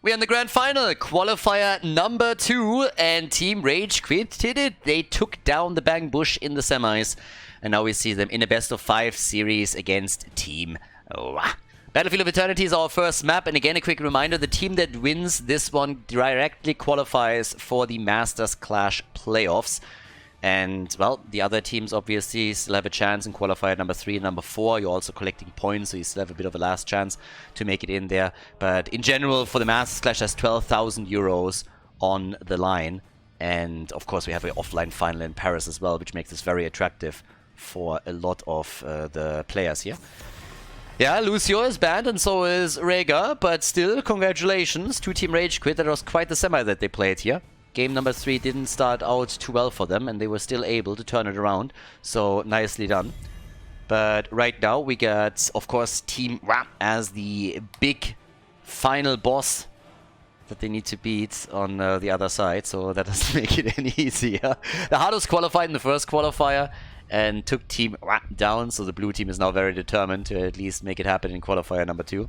We're in the grand final, qualifier number 2, and Team RageQuit did it. They took down the Bang Bush in the semis, and now we see them in a best-of-5 series against Team Battlefield of Eternity is our first map, and again a quick reminder, the team that wins this one directly qualifies for the Masters Clash playoffs. And, well, the other teams obviously still have a chance in qualifier number 3 and number 4. You're also collecting points, so you still have a bit of a last chance to make it in there. But in general, for the Masters Clash, there's 12,000 euros on the line. And, of course, we have an offline final in Paris as well, which makes this very attractive for a lot of the players here. Yeah, Lucio is banned and so is Rega, but still, congratulations to Team RageQuit. That was quite the semi that they played here. Game number 3 didn't start out too well for them, and they were still able to turn it around, so nicely done. But right now we got, of course, Team as the big final boss that they need to beat on the other side, so that doesn't make it any easier. The Hardest qualified in the first qualifier and took Team down, so the blue team is now very determined to at least make it happen in qualifier number 2.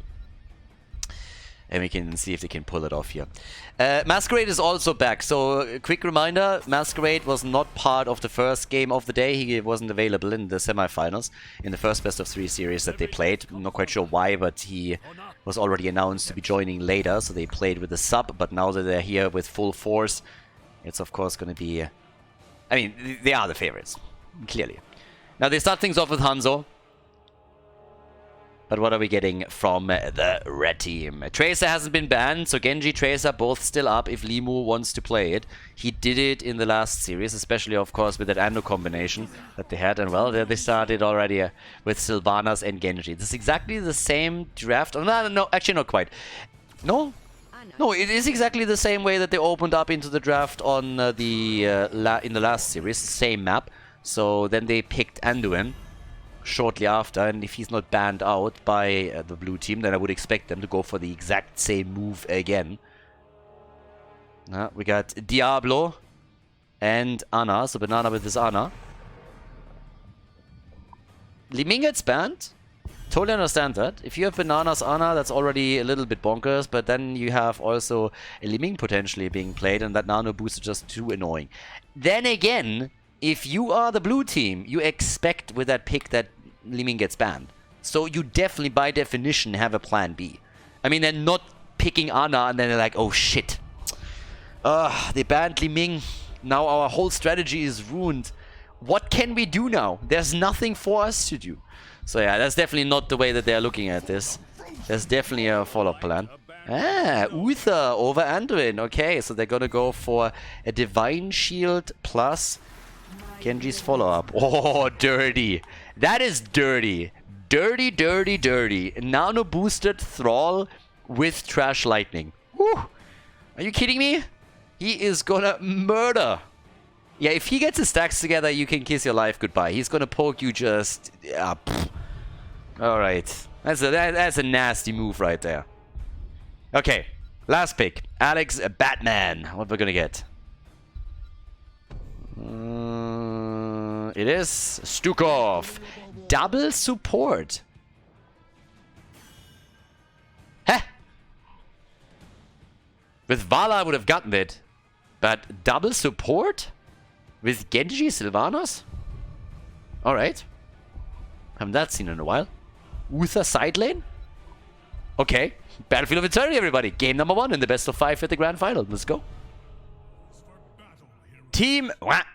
And we can see if they can pull it off here. Masquerade is also back. So, a quick reminder, Masquerade was not part of the first game of the day. He wasn't available in the semifinals in the first best-of-3 series that they played. I'm not quite sure why, but he was already announced to be joining later. So they played with a sub, but now that they're here with full force, it's of course going to be... I mean, they are the favorites, clearly. Now they start things off with Hanzo. But what are we getting from the red team? Tracer hasn't been banned, so Genji, Tracer both still up if Limu wants to play it. He did it in the last series, especially of course with that Ando combination that they had. And well, they started already with Sylvanas and Genji. This is exactly the same draft. Oh, no, actually not quite. No? No, it is exactly the same way that they opened up into the draft on in the last series. Same map. So then they picked Anduin shortly after, and if he's not banned out by the blue team, then I would expect them to go for the exact same move again. We got Diablo and Ana, so Banana with his Ana. Li Ming gets banned. Totally understand that. If you have Banana's Ana, that's already a little bit bonkers, but then you have also a Li Ming potentially being played, and that Nano boost is just too annoying. Then again, if you are the blue team, you expect with that pick that Li Ming gets banned. So you definitely, by definition, have a plan B. I mean, they're not picking Ana and then they're like, oh shit. They banned Li Ming. Now our whole strategy is ruined. What can we do now? There's nothing for us to do. So yeah, that's definitely not the way that they're looking at this. There's definitely a follow-up plan. Uther over Anduin. Okay, so they're gonna go for a Divine Shield plus Genji's follow-up. Oh, dirty. That is dirty. Dirty, dirty, dirty. Nano boosted Thrall with Trash Lightning. Whew. Are you kidding me? He is gonna murder. Yeah, if he gets his stacks together, you can kiss your life goodbye. He's gonna poke you just... Alright. That's a nasty move right there. Okay. Last pick. Alex Batman. What we're gonna get? It is Stukov. Double support. Heh. With Vala I would have gotten it. But double support? With Genji Sylvanas? Alright. Haven't that seen in a while. Uther side lane? Okay. Battlefield of Eternity, everybody. Game number 1 in the best of 5 at the grand final. Let's go. Team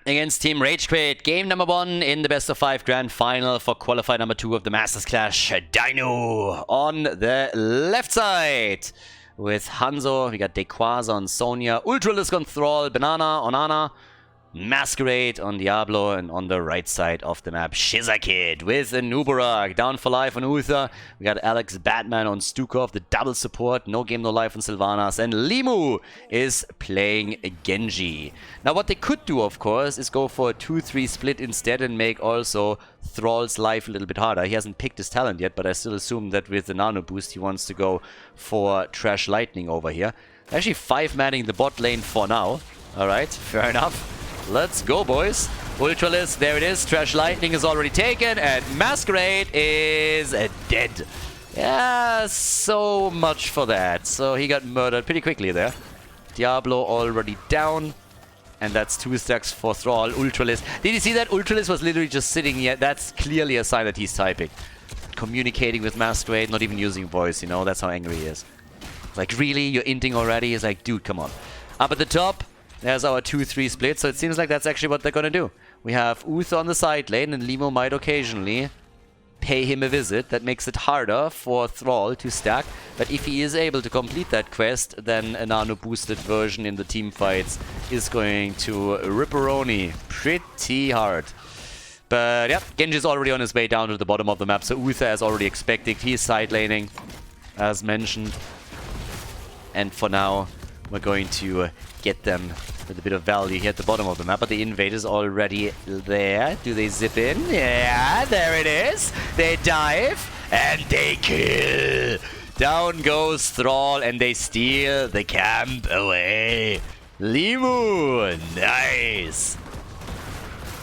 against Team RageQuit. Game number 1 in the best of 5 grand final for qualifier number 2 of the Masters Clash. Dino on the left side. With Hanzo, we got Dequaza on Sonya, Ultralisk on Thrall, Banana on Ana, Masquerade on Diablo, and on the right side of the map, Shizakid with Nubarak. Down for life on Uther. We got Alex Batman on Stukov, the double support. No game, no life on Sylvanas. And Limu is playing Genji. Now what they could do, of course, is go for a 2-3 split instead and make also Thrall's life a little bit harder. He hasn't picked his talent yet, but I still assume that with the Nano boost he wants to go for Trash Lightning over here. Actually 5-manning the bot lane for now. Alright, fair enough. Let's go, boys. Ultralisk, there it is. Trash Lightning is already taken, and Masquerade is dead. Yeah, so much for that. So he got murdered pretty quickly there. Diablo already down. And that's 2 stacks for Thrall. Ultralis. Did you see that? Ultralis was literally just sitting here. That's clearly a sign that he's typing. Communicating with Masquerade, not even using voice, you know? That's how angry he is. Like, really? You're inting already? He's like, dude, come on. Up at the top, there's our 2-3 split. So it seems like that's actually what they're gonna do. We have Uther on the side lane, and Limo might occasionally pay him a visit. That makes it harder for Thrall to stack. But if he is able to complete that quest, then a nano-boosted version in the team fights is going to ripperoni pretty hard. But yeah, Genji's already on his way down to the bottom of the map, so Uther is already expected. He's side laning, as mentioned. And for now, we're going to get them with a bit of value here at the bottom of the map, but the invader's already there. Do they zip in? Yeah, there it is. They dive and they kill. Down goes Thrall and they steal the camp away. Limu, nice.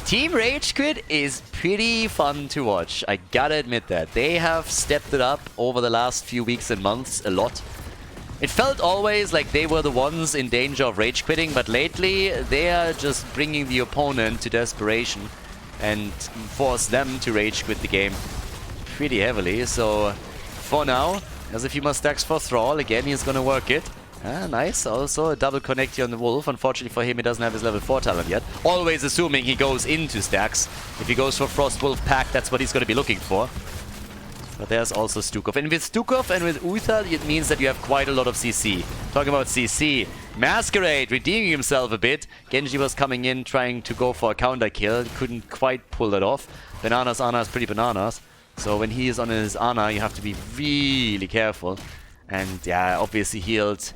Team RageQuit is pretty fun to watch. I gotta admit that. They have stepped it up over the last few weeks and months a lot. It felt always like they were the ones in danger of rage quitting, but lately they are just bringing the opponent to desperation and force them to rage quit the game pretty heavily. So for now, there's a few more stacks for Thrall. Again, he's gonna work it. Nice. Also a double connect here on the Wolf. Unfortunately for him, he doesn't have his level 4 talent yet. Always assuming he goes into stacks. If he goes for Frost Wolf Pack, that's what he's gonna be looking for. But there's also Stukov. And with Stukov and with Uther, it means that you have quite a lot of CC. Talking about CC, Masquerade redeeming himself a bit. Genji was coming in trying to go for a counter kill. Couldn't quite pull that off. Bananas Ana is pretty bananas. So when he is on his Ana, you have to be really careful. And yeah, obviously healed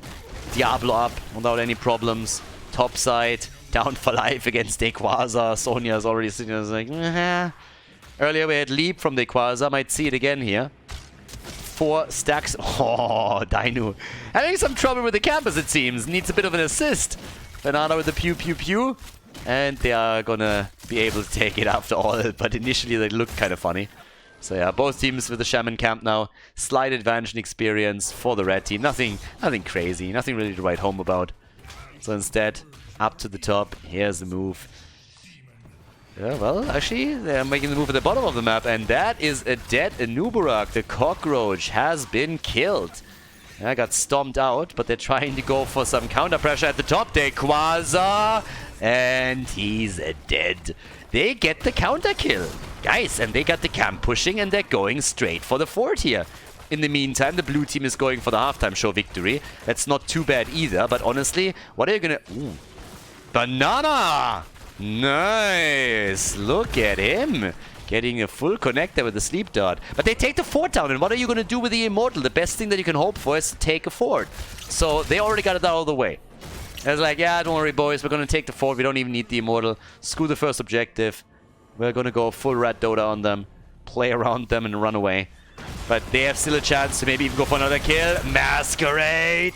Diablo up without any problems. Top side, down for life against Dequaza. Sonya is already sitting there like, nah. Earlier we had Leap from the Quasar, might see it again here. 4 stacks. Oh, Dainu. Having some trouble with the campus, it seems. Needs a bit of an assist. Banana with the pew pew pew. And they are gonna be able to take it after all. But initially they looked kind of funny. So yeah, both teams with the Shaman camp now. Slight advantage in experience for the red team. Nothing crazy. Nothing really to write home about. So instead, up to the top. Here's the move. Yeah, well, actually, they're making the move at the bottom of the map, and that is a dead Anubarak. The cockroach has been killed. Yeah, got stomped out, but they're trying to go for some counter pressure at the top. Quasar, and he's dead. They get the counter kill, guys, and they got the camp pushing, and they're going straight for the fort here. In the meantime, the blue team is going for the halftime show victory. That's not too bad either, but honestly, what are you gonna... Ooh. Banana! Nice! Look at him! Getting a full connector with the sleep dart. But they take the fort down, and what are you going to do with the Immortal? The best thing that you can hope for is to take a fort. So they already got it out of the way. It's like, yeah, don't worry boys, we're going to take the fort, we don't even need the Immortal. Screw the first objective. We're going to go full Red Dota on them, play around them and run away. But they have still a chance to maybe even go for another kill. Masquerade!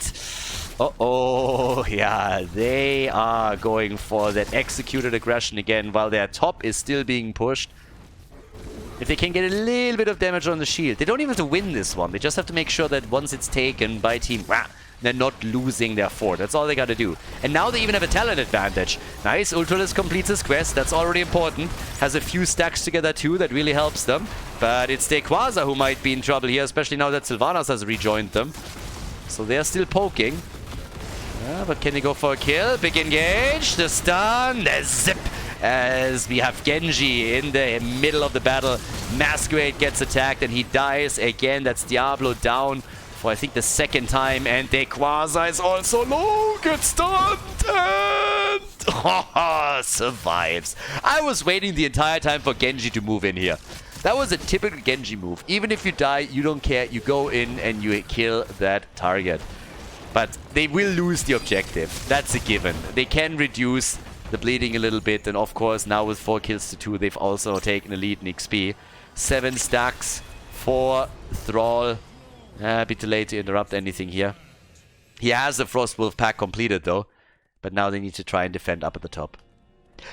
Uh-oh, yeah, they are going for that executed aggression again while their top is still being pushed. If they can get a little bit of damage on the shield, they don't even have to win this one. They just have to make sure that once it's taken by team, they're not losing their fort. That's all they gotta do. And now they even have a talent advantage. Nice, Ultralis completes his quest. That's already important. Has a few stacks together too. That really helps them. But it's Dequaza who might be in trouble here, especially now that Sylvanas has rejoined them. So they're still poking. Yeah, but can he go for a kill? Big engage, the stun, the zip. As we have Genji in the middle of the battle. Masquerade gets attacked and he dies again. That's Diablo down for I think the 2nd time. And Dequaza is also low. Good stunned and survives. I was waiting the entire time for Genji to move in here. That was a typical Genji move. Even if you die, you don't care. You go in and you kill that target. But they will lose the objective. That's a given. They can reduce the bleeding a little bit. And of course, now with 4 kills to 2, they've also taken a lead in XP. 7 stacks for Thrall. A bit too late to interrupt anything here. He has the Frost Wolf pack completed though. But now they need to try and defend up at the top.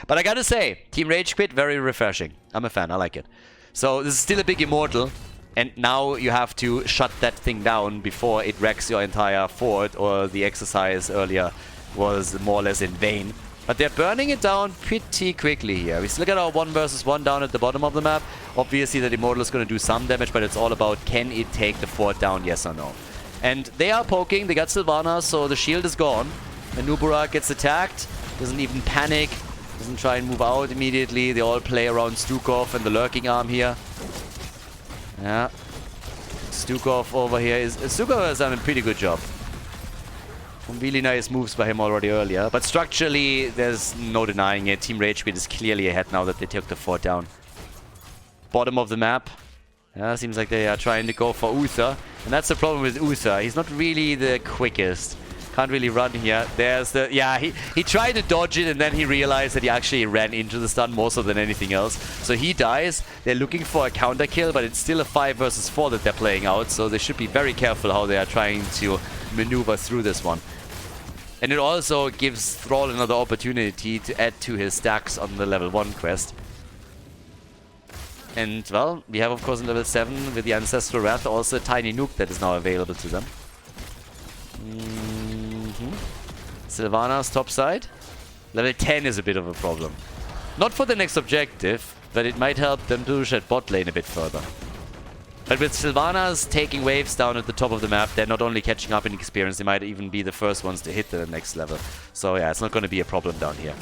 But I gotta say, Team RageQuit, very refreshing. I'm a fan. I like it. So this is still a big Immortal. And now you have to shut that thing down before it wrecks your entire fort, or the exercise earlier was more or less in vain. But they're burning it down pretty quickly here. We still got our 1 versus 1 down at the bottom of the map. Obviously, the Immortal is going to do some damage, but it's all about, can it take the fort down, yes or no? And they are poking. They got Sylvana, so the shield is gone. And Nuburak gets attacked. Doesn't even panic. Doesn't try and move out immediately. They all play around Stukov and the lurking arm here. Yeah. Stukov over here is... Stukov has done a pretty good job. Some really nice moves by him already earlier. But structurally, there's no denying it. Team RageQuit is clearly ahead now that they took the fort down. Bottom of the map. Yeah, seems like they are trying to go for Uther. And that's the problem with Uther. He's not really the quickest. Can't really run here. There's the... Yeah, he tried to dodge it and then he realized that he actually ran into the stun more so than anything else. So he dies. They're looking for a counter kill, but it's still a 5 versus 4 that they're playing out. So they should be very careful how they are trying to maneuver through this one. And it also gives Thrall another opportunity to add to his stacks on the level 1 quest. And, well, we have, of course, in level 7 with the Ancestral Wrath also a tiny nuke that is now available to them. Sylvana's top side. Level 10 is a bit of a problem. Not for the next objective, but it might help them to shed bot lane a bit further. But with Sylvana's taking waves down at the top of the map, they're not only catching up in experience, they might even be the first ones to hit the next level. So yeah, it's not going to be a problem down here.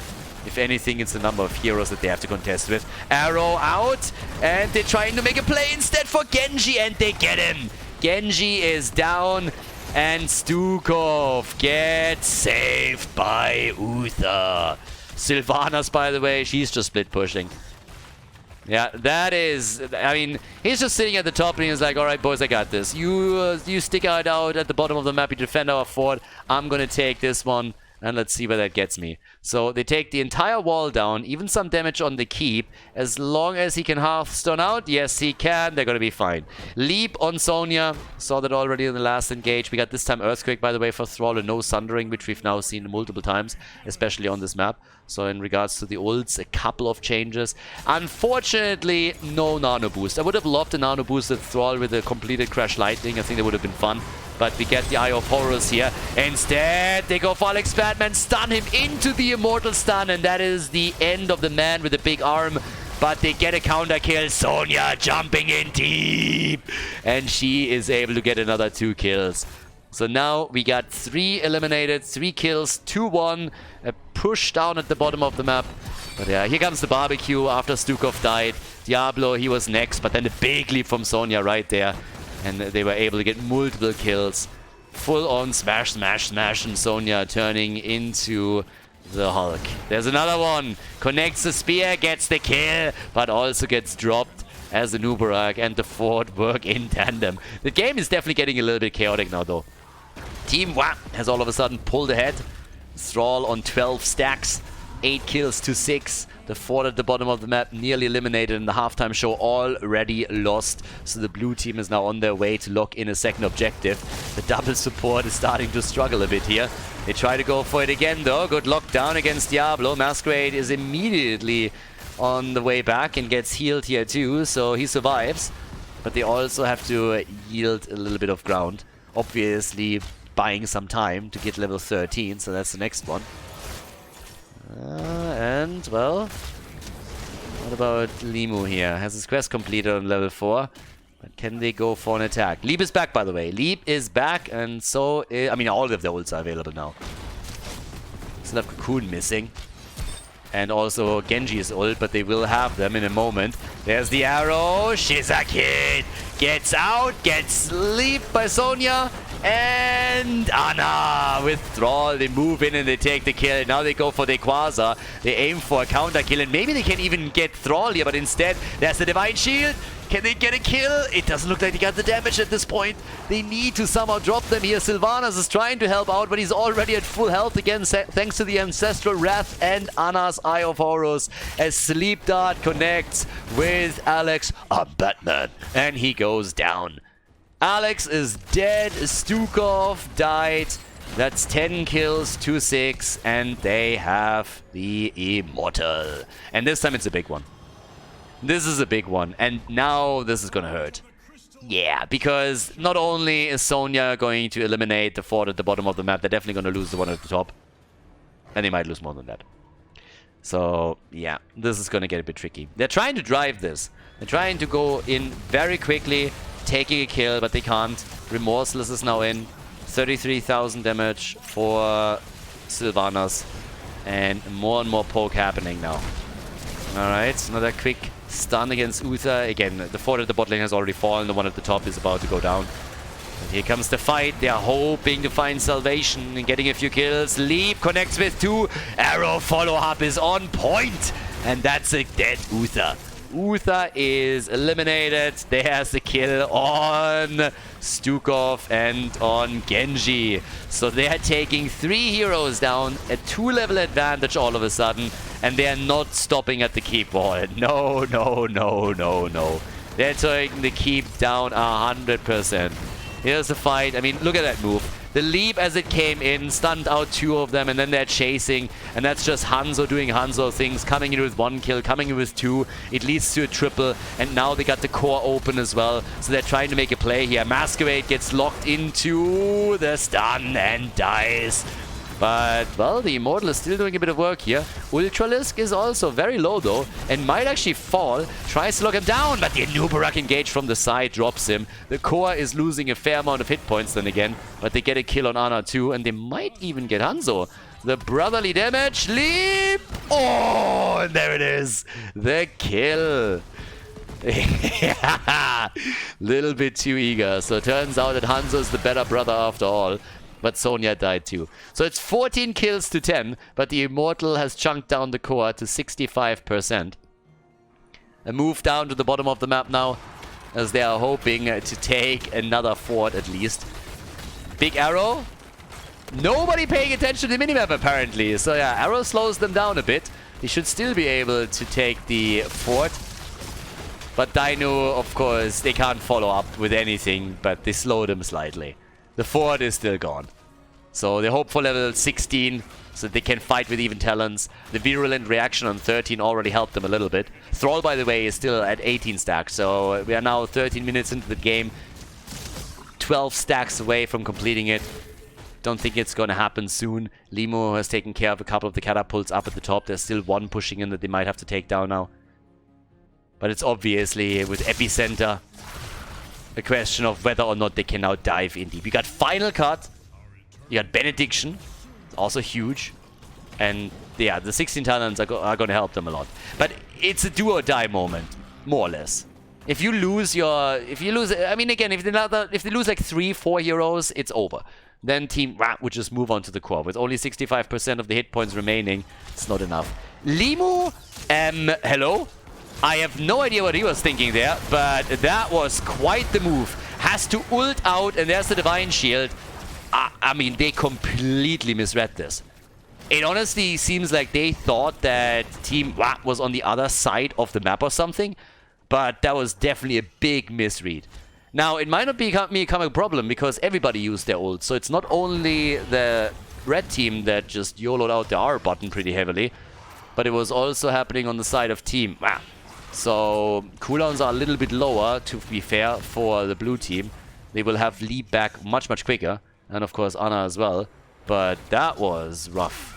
If anything, it's the number of heroes that they have to contest with. Arrow out, and they're trying to make a play instead for Genji, and they get him. Genji is down, and Stukov gets saved by Uther. Sylvanas, by the way, she's just split pushing. Yeah, that is... I mean, he's just sitting at the top and he's like, alright boys, I got this. You stick out at the bottom of the map, you defend our fort. I'm gonna take this one. And let's see where that gets me. So they take the entire wall down, even some damage on the keep. As long as he can Hearthstone out, yes he can, they're gonna be fine. Leap on Sonya, saw that already in the last engage. We got this time Earthquake, by the way, for Thrall, and no Sundering, which we've now seen multiple times, especially on this map. So in regards to the ults, a couple of changes. Unfortunately, no Nano Boost. I would have loved a Nano Boosted Thrall with a completed Crash Lightning. I think that would have been fun. But we get the Eye of Horus here. Instead, they go for Alex Batman, stun him into the Immortal Stun, and that is the end of the man with the big arm. But they get a counter kill. Sonya jumping in deep, and she is able to get another 2 kills. So now we got 3 eliminated, 3 kills, 2-1, a push down at the bottom of the map. But yeah, here comes the barbecue after Stukov died. Diablo, he was next, but then the big leap from Sonya right there. And they were able to get multiple kills. Full on smash, smash, smash, and Sonya turning into the Hulk. There's another one. Connects the spear, gets the kill, but also gets dropped as the Nuburak and the fort work in tandem. The game is definitely getting a little bit chaotic now, though. Team WAP has all of a sudden pulled ahead. Thrall on 12 stacks. 8 kills to 6. The fort at the bottom of the map nearly eliminated in the halftime show, already lost. So the blue team is now on their way to lock in a second objective. The double support is starting to struggle a bit here. They try to go for it again though. Good lockdown against Diablo. Masquerade is immediately on the way back and gets healed here too, so he survives. But they also have to yield a little bit of ground. Obviously buying some time to get level 13, so that's the next one. And, well, what about Limu here? Has his quest completed on level 4. But can they go for an attack? Leap is back, by the way. Leap is back, and so... I mean, all of the ults are available now. Still have Cocoon missing. And also Genji's ult, but they will have them in a moment. There's the arrow. Shizakid gets out, gets leaped by Sonya. And Ana with Thrall, they move in and they take the kill. Now they go for the Quasar. They aim for a counter kill, and maybe they can even get Thrall here, but instead there's the Divine Shield. Can they get a kill? It doesn't look like they got the damage at this point. They need to somehow drop them here. Sylvanas is trying to help out, but he's already at full health again, thanks to the Ancestral Wrath and Ana's Eye of Horus, as Sleep Dart connects with Alex Batman, and he goes down. Alex is dead. Stukov died. That's 10 kills to 6, and they have the Immortal. And this time it's a big one. This is a big one, and now this is gonna hurt. Yeah, because not only is Sonya going to eliminate the fort at the bottom of the map, they're definitely going to lose the one at the top. And they might lose more than that. So, yeah, this is going to get a bit tricky. They're trying to drive this. They're trying to go in very quickly, taking a kill, but they can't. Remorseless is now in. 33,000 damage for Sylvanas. And more poke happening now. Alright, another quick stun against Uther. Again, the fort at the bot lane has already fallen. The one at the top is about to go down. And here comes the fight. They are hoping to find salvation and getting a few kills. Leap connects with 2. Arrow follow-up is on point. And that's a dead Uther. Uther is eliminated. There's the kill on Stukov and on Genji. So they are taking 3 heroes down, a 2-level advantage all of a sudden, and they are not stopping at the keep wall. No. They're taking the keep down 100%. Here's the fight. I mean, look at that move. The leap as it came in stunned out 2 of them, and then they're chasing, and that's just Hanzo doing Hanzo things, coming in with 1 kill, coming in with 2. It leads to a triple, and now they got the core open as well, so they're trying to make a play here. Masquerade gets locked into the stun and dies. But, well, the Immortal is still doing a bit of work here. Ultralisk is also very low, though, and might actually fall. Tries to lock him down, but the Nubarak engage from the side drops him. The core is losing a fair amount of hit points then again, but they get a kill on Ana too, and they might even get Hanzo. The brotherly damage, leap! Oh, and there it is. The kill. Little bit too eager. So it turns out that Hanzo is the better brother after all. But Sonya died too. So it's 14 kills to 10, but the Immortal has chunked down the core to 65%. A move down to the bottom of the map now, as they are hoping to take another fort at least. Big Arrow. Nobody paying attention to the minimap apparently. So yeah, Arrow slows them down a bit. They should still be able to take the fort. But Dino, of course, they can't follow up with anything, but they slow them slightly. The fort is still gone. So they hope for level 16 so they can fight with even talents. The virulent reaction on 13 already helped them a little bit. Thrall, by the way, is still at 18 stacks. So we are now 13 minutes into the game. 12 stacks away from completing it. Don't think it's going to happen soon. Limo has taken care of a couple of the catapults up at the top. There's still one pushing in that they might have to take down now. But it's obviously with Epicenter a question of whether or not they can now dive in deep. You got Final Cut. You got Benediction. Also huge. And yeah, the 16 talents are going to help them a lot. But it's a do or die moment, more or less. If you lose, I mean, again, if they lose like 3-4 heroes, it's over. Then Team would just move on to the core. With only 65% of the hit points remaining, it's not enough. Limu, hello? I have no idea what he was thinking there, but that was quite the move. Has to ult out, and there's the Divine Shield. I mean, they completely misread this. It honestly seems like they thought that Team was on the other side of the map or something, but that was definitely a big misread. Now, it might not become a problem because everybody used their ult, so it's not only the red team that just YOLO'd out the R button pretty heavily, but it was also happening on the side of Team So cooldowns are a little bit lower, to be fair, for the blue team. They will have leap back much quicker, and of course Ana as well. But that was rough.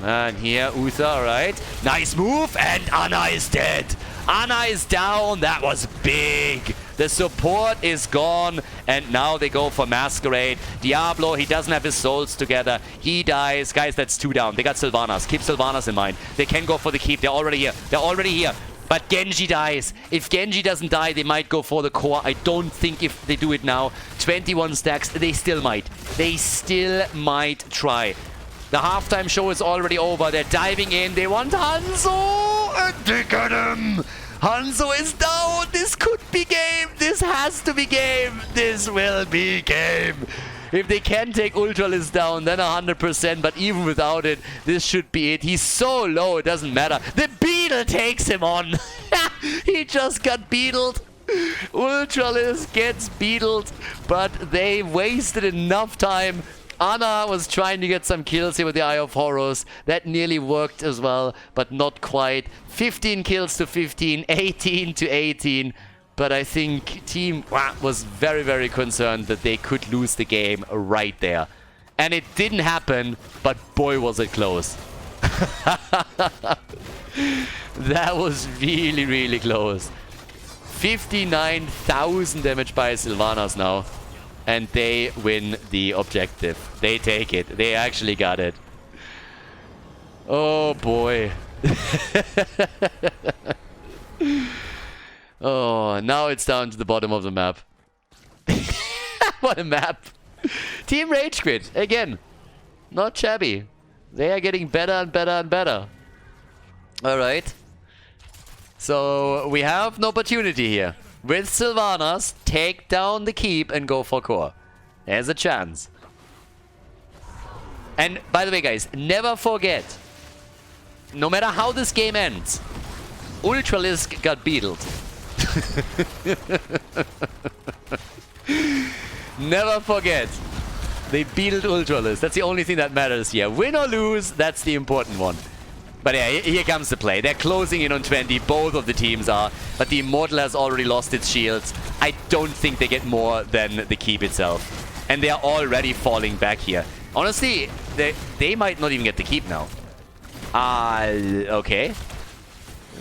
And here Uther, alright. Nice move, and Ana is dead. Ana is down. That was big. The support is gone, and now they go for Masquerade. Diablo, he doesn't have his souls together. He dies. Guys, that's 2 down. They got Sylvanas. Keep Sylvanas in mind. They can go for the keep. They're already here. They're already here. But Genji dies. If Genji doesn't die, they might go for the core. I don't think if they do it now. 21 stacks, they still might. They still might try. The halftime show is already over. They're diving in. They want Hanzo, and they got him. Hanzo is down. This could be game. This has to be game. This will be game. If they can take Ultralisk down, then 100%. But even without it, this should be it. He's so low, it doesn't matter. The Beetle takes him on. He just got beetled. Ultralisk gets beetled. But they wasted enough time. Ana was trying to get some kills here with the Eye of Horus. That nearly worked as well, but not quite. 15 kills to 15, 18 to 18. But I think Team was very, very concerned that they could lose the game right there. And it didn't happen, but boy was it close. That was really, really close. 59,000 damage by Sylvanas now. And they win the objective. They take it. They actually got it. Oh boy. Oh, now it's down to the bottom of the map. What a map. Team RageQuit, again. Not shabby. They are getting better and better and better. Alright. So, we have an opportunity here. With Sylvanas, take down the keep and go for core. There's a chance. And, by the way, guys, never forget, no matter how this game ends, Ultralisk got beetled. Never forget. They beatled Ultralisk. That's the only thing that matters here. Win or lose, that's the important one. But yeah, here comes the play. They're closing in on 20. Both of the teams are. But the Immortal has already lost its shields. I don't think they get more than the keep itself. And they are already falling back here. Honestly, they might not even get the keep now. Okay.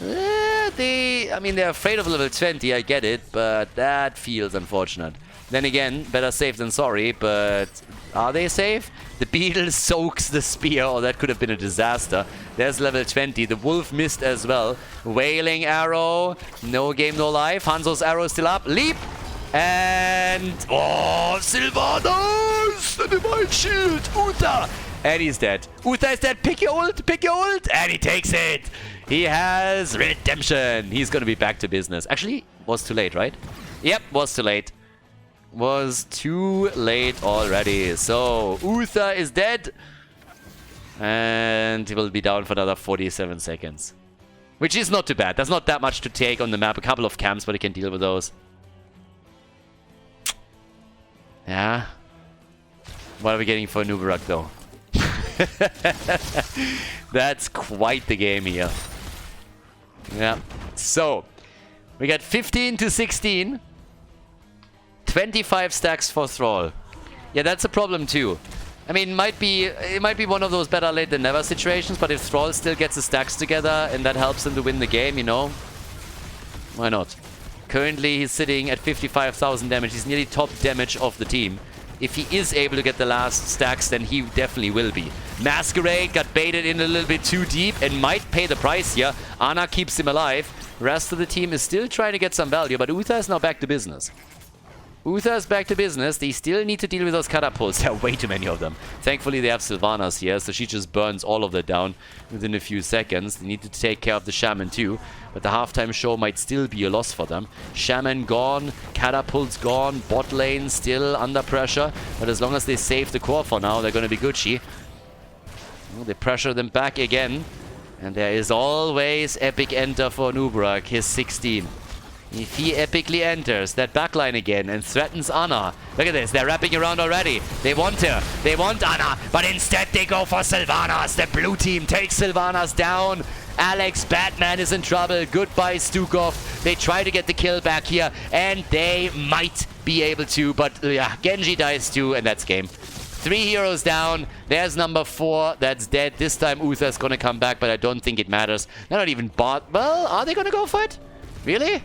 I mean, they're afraid of level 20, I get it, but that feels unfortunate. Then again, better safe than sorry, but are they safe? The beetle soaks the spear, or that could have been a disaster. There's level 20. The wolf missed as well. Wailing arrow. No game, no life. Hanzo's arrow still up. Leap! And... oh, Sylvanas! The divine shield! Uther! And he's dead. Uther is dead. Pick your ult! Pick your ult! And he takes it! He has redemption. He's gonna be back to business. Actually, was too late, right? Yep, was too late. Was too late already. So, Uther is dead. And he will be down for another 47 seconds. Which is not too bad. There's not that much to take on the map. A couple of camps, but he can deal with those. Yeah. What are we getting for Nubarak, though? That's quite the game here. Yeah. So, we got 15 to 16. 25 stacks for Thrall. Yeah, that's a problem too. I mean, it might be one of those better late than never situations, but if Thrall still gets his stacks together and that helps him to win the game, you know, why not? Currently, he's sitting at 55,000 damage. He's nearly top damage of the team. If he is able to get the last stacks, then he definitely will be. Masquerade got baited in a little bit too deep and might pay the price here. Ana keeps him alive. Rest of the team is still trying to get some value, but Uther is now back to business. Uther is back to business. They still need to deal with those catapults. There are way too many of them. Thankfully, they have Sylvanas here, so she just burns all of that down within a few seconds. They need to take care of the Shaman too, but the halftime show might still be a loss for them. Shaman gone, catapults gone, bot lane still under pressure, but as long as they save the core for now, they're going to be Gucci. Well, they pressure them back again, and there is always epic enter for Nubarak, his 16. If he epically enters that backline again and threatens Ana. Look at this, they're wrapping around already. They want her, they want Ana, but instead they go for Sylvanas. The blue team takes Sylvanas down. Alex Batman is in trouble. Goodbye, Stukov. They try to get the kill back here, and they might be able to, but yeah, Genji dies too, and that's game. 3 heroes down. There's number 4. That's dead. This time Uther's gonna come back, but I don't think it matters. They're not even bot. Well, are they gonna go for it? Really?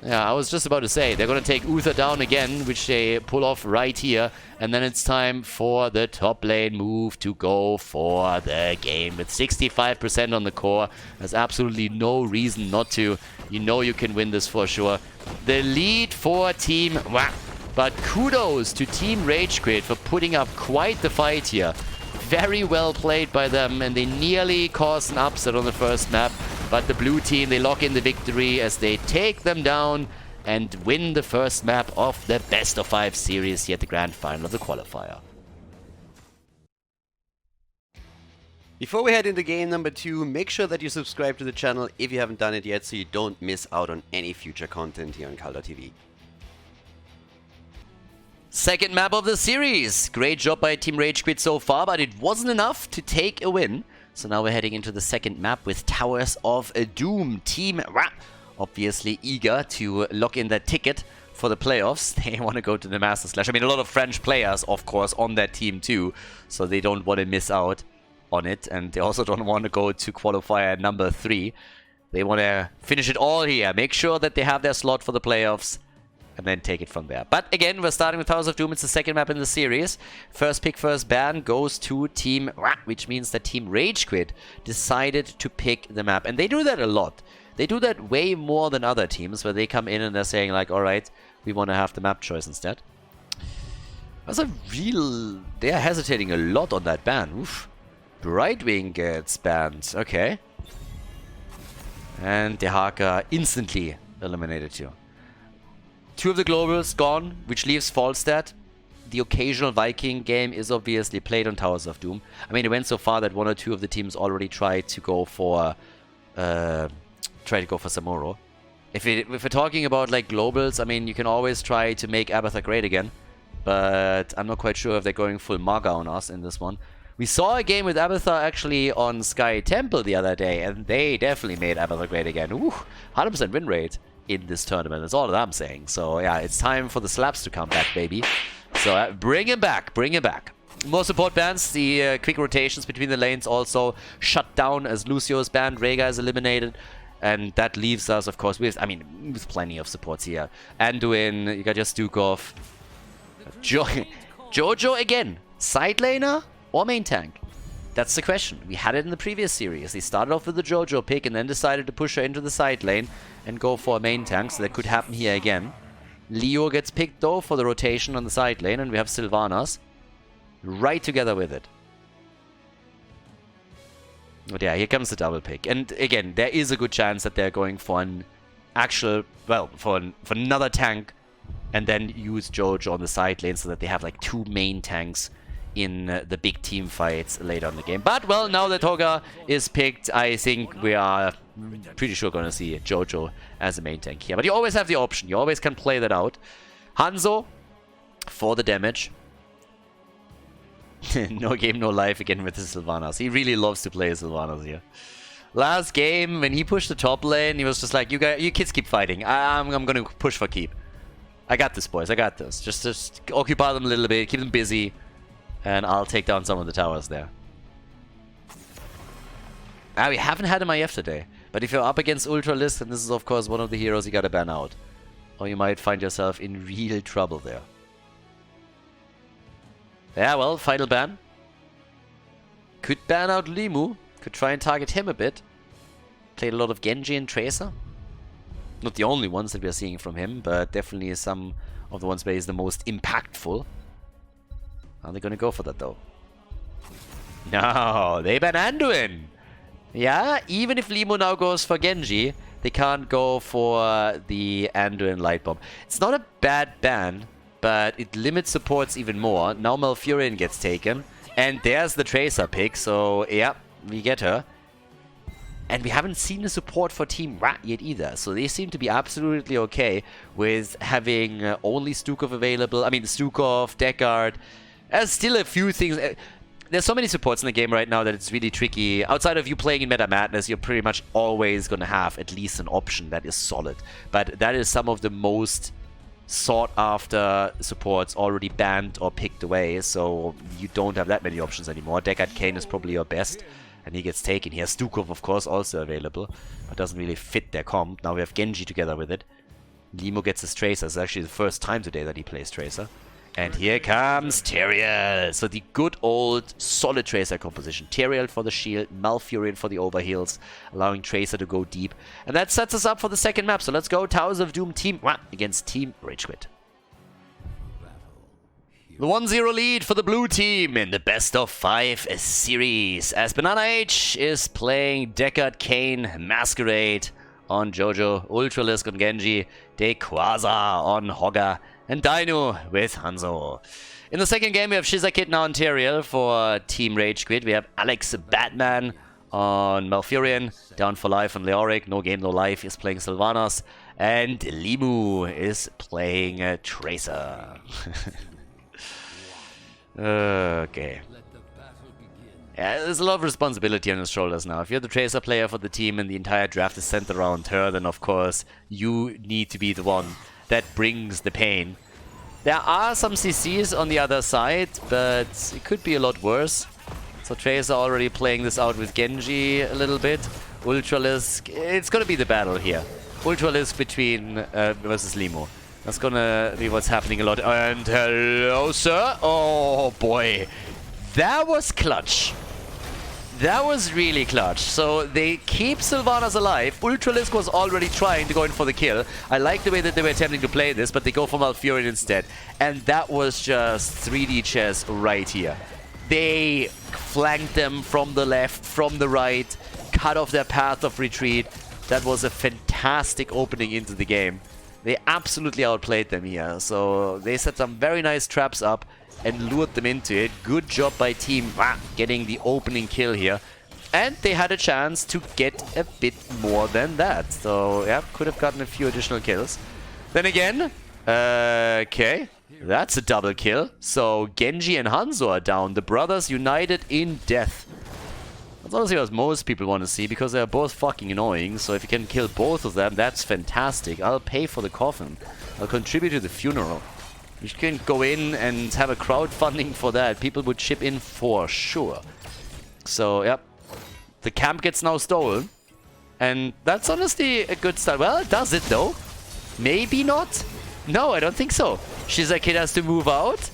Yeah, I was just about to say, they're going to take Uther down again, which they pull off right here. And then it's time for the top lane move to go for the game. With 65% on the core, there's absolutely no reason not to. You know you can win this for sure. The lead for Team... But kudos to Team RageQuit for putting up quite the fight here. Very well played by them, and they nearly caused an upset on the first map. But the blue team, they lock in the victory as they take them down and win the first map of the best of 5 series here at the grand final of the qualifier. Before we head into game number 2, make sure that you subscribe to the channel if you haven't done it yet so you don't miss out on any future content here on Khaldor TV. Second map of the series. Great job by Team RageQuit so far, but it wasn't enough to take a win. So now we're heading into the second map with Towers of Doom. Team obviously eager to lock in that ticket for the playoffs. They want to go to the Masters Clash. I mean, a lot of French players, of course, on that team too, so they don't want to miss out on it, and they also don't want to go to qualifier number 3. They want to finish it all here, make sure that they have their slot for the playoffs, and then take it from there. But again, we're starting with House of Doom. It's the second map in the series. First pick, first ban goes to Team which means that Team RageQuit decided to pick the map. And they do that a lot. They do that way more than other teams, where they come in and they're saying like, alright, we want to have the map choice instead. That's a real... They're hesitating a lot on that ban. Oof. Brightwing gets banned. Okay. And Dehaka instantly eliminated you. 2 of the globals gone, which leaves Falstad. The occasional Viking game is obviously played on Towers of Doom. I mean, it went so far that 1 or 2 of the teams already tried to go for Samuro. If we're talking about like globals, I mean, you can always try to make Abathur great again, but I'm not quite sure if they're going full Maga on us in this one. We saw a game with Abathur actually on Sky Temple the other day, and they definitely made Abathur great again. Ooh, 100% win rate in this tournament. That's all that I'm saying. So yeah, it's time for the slaps to come back, baby. So bring him back, bring him back. More support bans. The quick rotations between the lanes also shut down as Lucio is banned, Rhaegar is eliminated. And that leaves us, of course, with plenty of supports here. Anduin, you got your Stukov. Jojo again. Side laner or main tank? That's the question. We had it in the previous series. They started off with the Jojo pick and then decided to push her into the side lane and go for a main tank. So that could happen here again. Leo gets picked though for the rotation on the side lane, and we have Sylvanas right together with it. But yeah, here comes the double pick. And again, there is a good chance that they're going for an actual, well, for another tank and then use Jojo on the side lane so that they have like 2 main tanks in the big team fights later in the game. But, well, now that Hoga is picked, I think we are pretty sure going to see Jojo as a main tank here. But you always have the option. You always can play that out. Hanzo for the damage. No game, no life again with the Sylvanas. He really loves to play Sylvanas here. Last game, when he pushed the top lane, he was just like, you kids keep fighting. I'm going to push for keep. I got this, boys. I got this. Just occupy them a little bit, keep them busy, and I'll take down some of the towers there. We haven't had him IF today. But if you're up against Ultralisk, then this is, of course, one of the heroes you gotta ban out. Or you might find yourself in real trouble there. Yeah, well, final ban. Could ban out Limu. Could try and target him a bit. Played a lot of Genji and Tracer. Not the only ones that we are seeing from him, but definitely some of the ones where he's the most impactful. Are they going to go for that, though? No, they ban Anduin. Yeah, even if Limu now goes for Genji, they can't go for the Anduin Light Bomb. It's not a bad ban, but it limits supports even more. Now Malfurion gets taken, and there's the Tracer pick, so yeah, we get her. And we haven't seen the support for Team Rat yet either, so they seem to be absolutely okay with having only Stukov available. I mean, Stukov, Deckard. There's still a few things. There's so many supports in the game right now that it's really tricky. Outside of you playing in Meta Madness, you're pretty much always going to have at least an option that is solid. But that is some of the most sought after supports already banned or picked away, so you don't have that many options anymore. Deckard Cain is probably your best, and he gets taken here. Stukov, of course, also available, but doesn't really fit their comp. Now we have Genji together with it. Limo gets his Tracer. It's actually the first time today that he plays Tracer. And here comes Teriel. So the good old solid Tracer composition. Teriel for the shield, Malfurion for the overheals, allowing Tracer to go deep. And that sets us up for the second map. So let's go Towers of Doom Team against Team RageQuit. The 1-0 lead for the blue team in the best of 5 series, as Banana H is playing Deckard Cain Masquerade on Jojo, Ultralisk on Genji, Dequaza on Hogga, and Dino with Hanzo. In the second game, we have Shizakit now on Teriel for Team RageQuit. We have Alex Batman on Malfurion, Down for Life on Leoric, No Game No Life is playing Sylvanas, and Limu is playing Tracer. Okay. Yeah, there's a lot of responsibility on his shoulders now. If you're the Tracer player for the team and the entire draft is centered around her, then of course you need to be the one that brings the pain. There are some CCs on the other side, but it could be a lot worse. So Tracer already playing this out with Genji a little bit. Ultralisk, it's gonna be the battle here. Ultralisk between versus Limo. That's gonna be what's happening a lot. And hello, sir. Oh boy, that was clutch. That was really clutch. So they keep Sylvanas alive. Ultralisk was already trying to go in for the kill. I like the way that they were attempting to play this, but they go for Malfurion instead. And that was just 3D chess right here. They flanked them from the left, from the right, cut off their path of retreat. That was a fantastic opening into the game. They absolutely outplayed them here. So they set some very nice traps up and lured them into it. Good job by team getting the opening kill here. And they had a chance to get a bit more than that. So yeah, could have gotten a few additional kills. Then again, okay, that's a double kill. So Genji and Hanzo are down. The brothers united in death. That's honestly what most people want to see, because they're both fucking annoying. So if you can kill both of them, that's fantastic. I'll pay for the coffin. I'll contribute to the funeral. You can go in and have a crowdfunding for that. People would chip in for sure. So, yep. The camp gets now stolen. And that's honestly a good start. Well, does it though? Maybe not? No, I don't think so. Shizakid has to move out.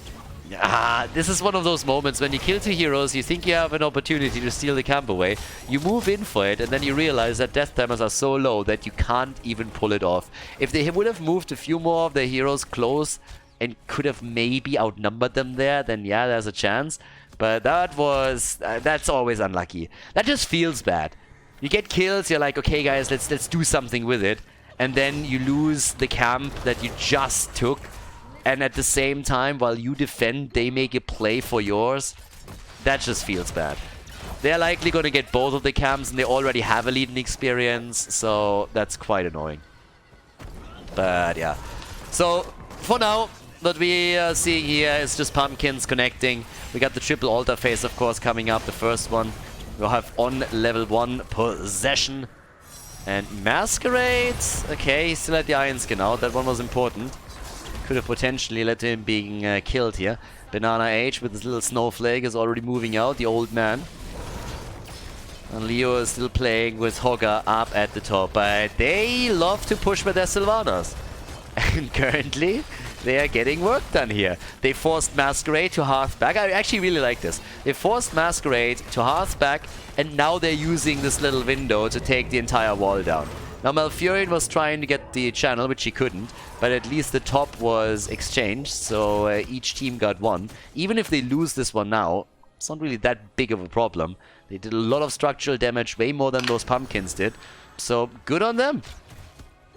This is one of those moments when you kill two heroes, you think you have an opportunity to steal the camp away. You move in for it, and then you realize that death timers are so low that you can't even pull it off. If they would have moved a few more of their heroes close and could have maybe outnumbered them there, then yeah, there's a chance. But that was... that's always unlucky. That just feels bad. You get kills, you're like, okay guys, let's do something with it. And then you lose the camp that you just took. And at the same time, while you defend, they make a play for yours. That just feels bad. They're likely going to get both of the camps, and they already have a leading experience. So that's quite annoying. But yeah. So for now, what we are seeing here is just pumpkins connecting. We got the triple altar phase, of course, coming up. The first one we'll have on level 1 possession. And Masquerade. Okay, he still had the Iron Skin out. That one was important. Could have potentially led to him being killed here. Banana H with his little snowflake is already moving out, the old man. And Leo is still playing with Hogger up at the top. But they love to push with their Sylvanas. And currently, they are getting work done here. They forced Masquerade to Hearth back. I actually really like this. They forced Masquerade to Hearth back, and now they're using this little window to take the entire wall down. Now Malfurion was trying to get the channel, which he couldn't, but at least the top was exchanged, so each team got one. Even if they lose this one now, it's not really that big of a problem. They did a lot of structural damage, way more than those pumpkins did, so good on them.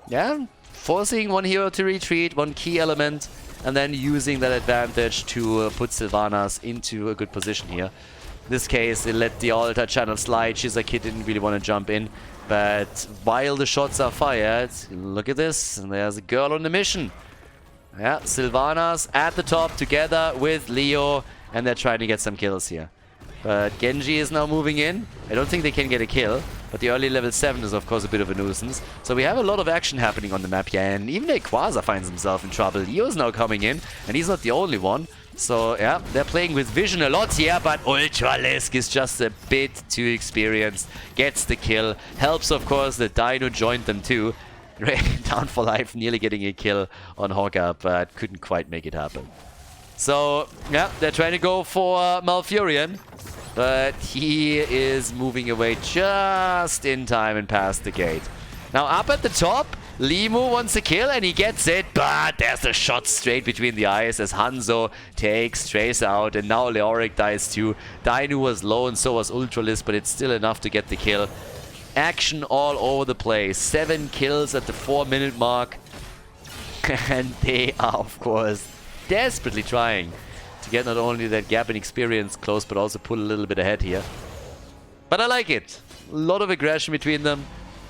Yeah, forcing one hero to retreat, one key element, and then using that advantage to put Sylvanas into a good position here. In this case, they let the altar channel slide. Shizakid didn't really want to jump in. But while the shots are fired, look at this, and there's a girl on the mission. Yeah, Sylvanas at the top together with Leo, and they're trying to get some kills here. But Genji is now moving in. I don't think they can get a kill, but the early level 7 is of course a bit of a nuisance. So we have a lot of action happening on the map here, and even Quasar finds himself in trouble. Leo's now coming in, and he's not the only one. So yeah, they're playing with vision a lot here, but Ultralisk is just a bit too experienced. Gets the kill. Helps, of course, that Dino joined them too. Down for life, nearly getting a kill on Hogger, but couldn't quite make it happen. So yeah, they're trying to go for Malfurion, but he is moving away just in time and past the gate. Now up at the top, Limu wants a kill and he gets it, but there's a shot straight between the eyes as Hanzo takes Trace out, and now Leoric dies too. Dainu was low and so was Ultralisk, but it's still enough to get the kill. Action all over the place. 7 kills at the 4-minute mark. And they are, of course, desperately trying to get not only that gap in experience close, but also pull a little bit ahead here. But I like it. A lot of aggression between them.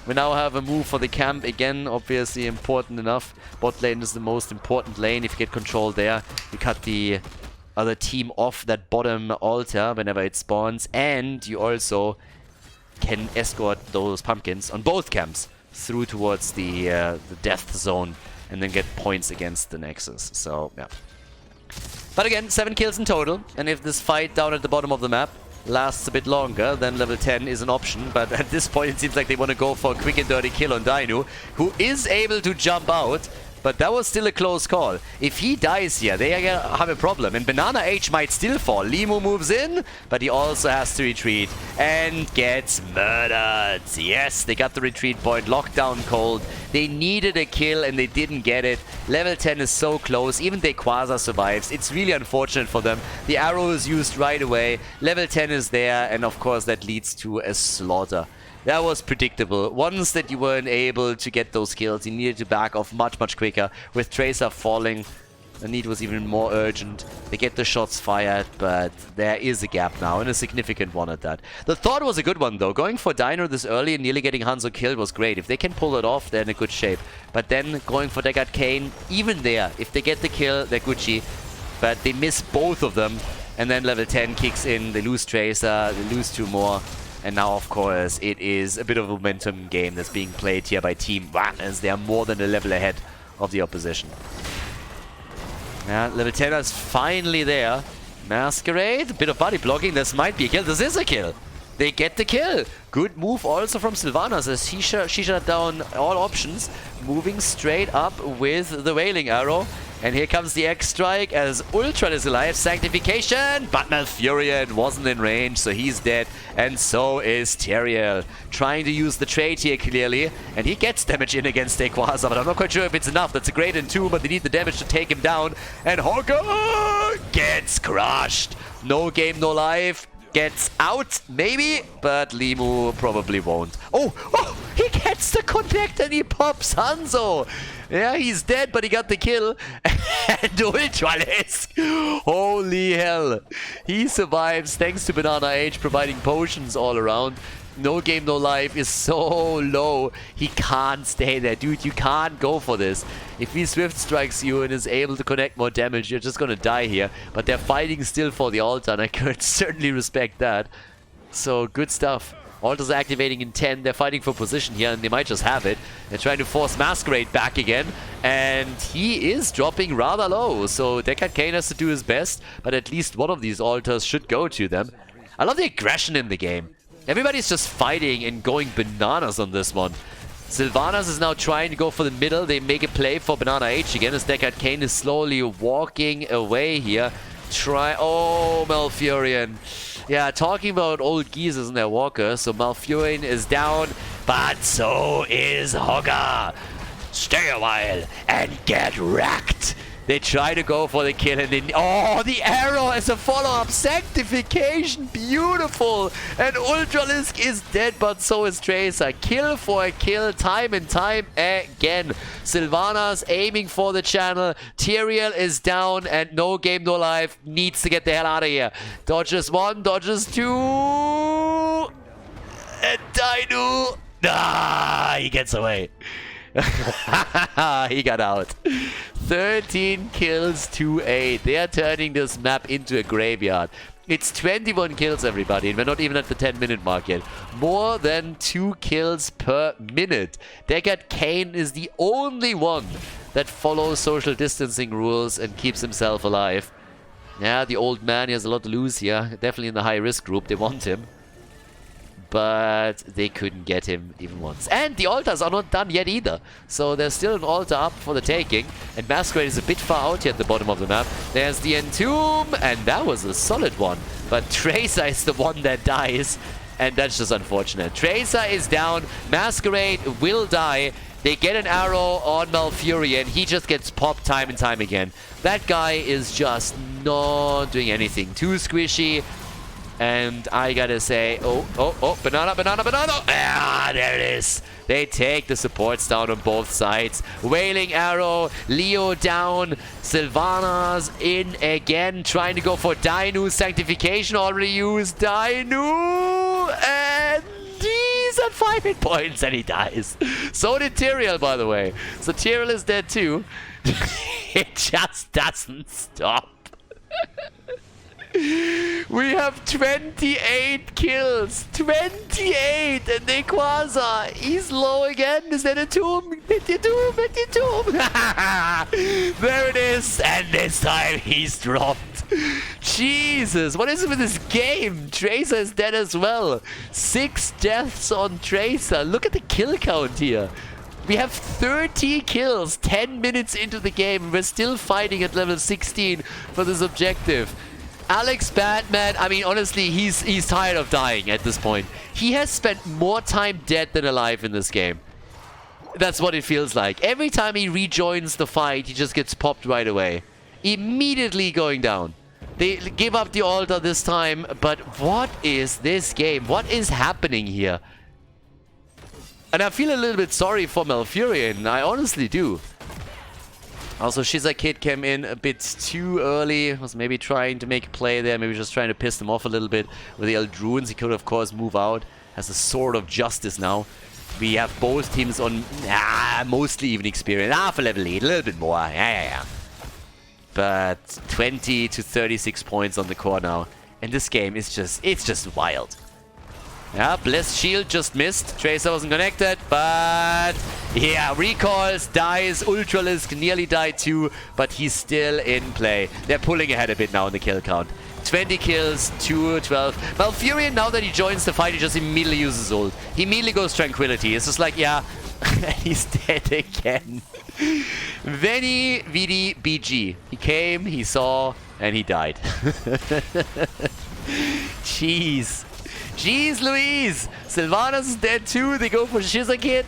We now have a move for the camp. Again, obviously important enough. Bot lane is the most important lane. If you get control there, you cut the other team off that bottom altar whenever it spawns, and you also can escort those pumpkins on both camps through towards the death zone and then get points against the Nexus. So, yeah. But again, 7 kills in total, and if this fight down at the bottom of the map lasts a bit longer, then level 10 is an option. But at this point, it seems like they want to go for a quick and dirty kill on Dino, who is able to jump out. But that was still a close call. If he dies here, they have a problem. And Banana H might still fall. Limo moves in, but he also has to retreat and gets murdered. Yes, they got the retreat point locked down cold. They needed a kill and they didn't get it. Level 10 is so close. Even Dequaza survives. It's really unfortunate for them. The arrow is used right away. Level 10 is there, and of course that leads to a slaughter. That was predictable. Once that you weren't able to get those kills, you needed to back off much, much quicker. With Tracer falling, the need was even more urgent. They get the shots fired, but there is a gap now, and a significant one at that. The thought was a good one, though. Going for Dino this early and nearly getting Hanzo killed was great. If they can pull it off, they're in a good shape. But then going for Deckard Cain, even there, if they get the kill, they're Gucci. But they miss both of them, and then level 10 kicks in. They lose Tracer, they lose 2 more. And now, of course, it is a bit of a momentum game that's being played here by Team One, as they are more than a level ahead of the opposition. Yeah, level 10 is finally there. Masquerade, a bit of body blocking. This might be a kill. This is a kill. They get the kill. Good move also from Sylvanas as she shut down all options, moving straight up with the Wailing Arrow. And here comes the X-Strike as Ultron is alive. Sanctification! But Malfurion wasn't in range, so he's dead. And so is Teriel. Trying to use the trade here clearly. And he gets damage in against Dequaza, but I'm not quite sure if it's enough. That's a great in 2, but they need the damage to take him down. And Hogger gets crushed. No game, no life. Gets out, maybe, but Limu probably won't. Oh, he gets the connect and he pops Hanzo. Yeah, he's dead, but he got the kill. And Ultralisk, holy hell. He survives thanks to Banana H providing potions all around. No game, no life is so low. He can't stay there. Dude, you can't go for this. If he Swift Strikes you and is able to connect more damage, you're just gonna die here. But they're fighting still for the altar, and I could certainly respect that. So, good stuff. Altars are activating in 10. They're fighting for position here, and they might just have it. They're trying to force Masquerade back again. And he is dropping rather low. So, Deckard Cain has to do his best, but at least one of these altars should go to them. I love the aggression in the game. Everybody's just fighting and going bananas on this one. Sylvanas is now trying to go for the middle. They make a play for Banana H again as Deckard Cain is slowly walking away here. Oh, Malfurion. Yeah, talking about old geezers and their walkers. So Malfurion is down, but so is Hogger. Stay a while and get wrecked. They try to go for the kill and then... Oh, the arrow as a follow-up. Sanctification. Beautiful. And Ultralisk is dead, but so is Tracer. Kill for a kill time and time again. Sylvanas aiming for the channel. Tyrael is down and no game, no life. Needs to get the hell out of here. Dodges 1, dodges 2. And Dino... Ah, he gets away. He got out. 13 kills to 8. They are turning this map into a graveyard. It's 21 kills, everybody, and we're not even at the 10-minute mark yet. More than 2 kills per minute. Deckard Cain is the only one that follows social distancing rules and keeps himself alive. Yeah, the old man, he has a lot to lose here. Definitely in the high-risk group. They want him. But they couldn't get him even once. And the altars are not done yet either. So there's still an altar up for the taking. And Masquerade is a bit far out here at the bottom of the map. There's the Entomb, and that was a solid one. But Tracer is the one that dies. And that's just unfortunate. Tracer is down. Masquerade will die. They get an arrow on Malfurion. He just gets popped time and time again. That guy is just not doing anything. Too squishy. And I gotta say, banana. Ah, there it is. They take the supports down on both sides. Wailing Arrow, Leo down, Sylvanas in again, trying to go for Dino. Sanctification already used. Dino, and he's at 5 hit points and he dies. So did Tyrael, by the way. So Tyrael is dead too. It just doesn't stop. We have 28 kills. 28! And Nequaza, he's low again. Is that a tomb? Hit your tomb, hit your tomb. There it is. And this time he's dropped. Jesus, what is it with this game? Tracer is dead as well. 6 deaths on Tracer. Look at the kill count here. We have 30 kills 10 minutes into the game. We're still fighting at level 16 for this objective. Alex Batman, I mean, honestly, he's tired of dying at this point. He has spent more time dead than alive in this game. That's what it feels like. Every time he rejoins the fight, he just gets popped right away. Immediately going down. They give up the altar this time, but what is this game? What is happening here? And I feel a little bit sorry for Malfurion. I honestly do. Also, Shizakid came in a bit too early. Was maybe trying to make a play there. Maybe just trying to piss them off a little bit. With the Eldruins, he could, of course, move out. Has a Sword of Justice now. We have both teams on mostly even experience. For level 8, a little bit more. Yeah. But 20 to 36 points on the core now. And this game is just, it's just wild. Yeah, Blessed Shield just missed. Tracer wasn't connected, but yeah, recalls, dies. Ultralisk nearly died too, but he's still in play. They're pulling ahead a bit now in the kill count. 20 kills, 2-12. Malfurion, now that he joins the fight, he just immediately uses ult. He immediately goes Tranquility. It's just like, yeah, he's dead again. Veni, Vidi, BG. He came, he saw, and he died. Jeez. Jeez Louise! Sylvanas is dead too. They go for Shizakid.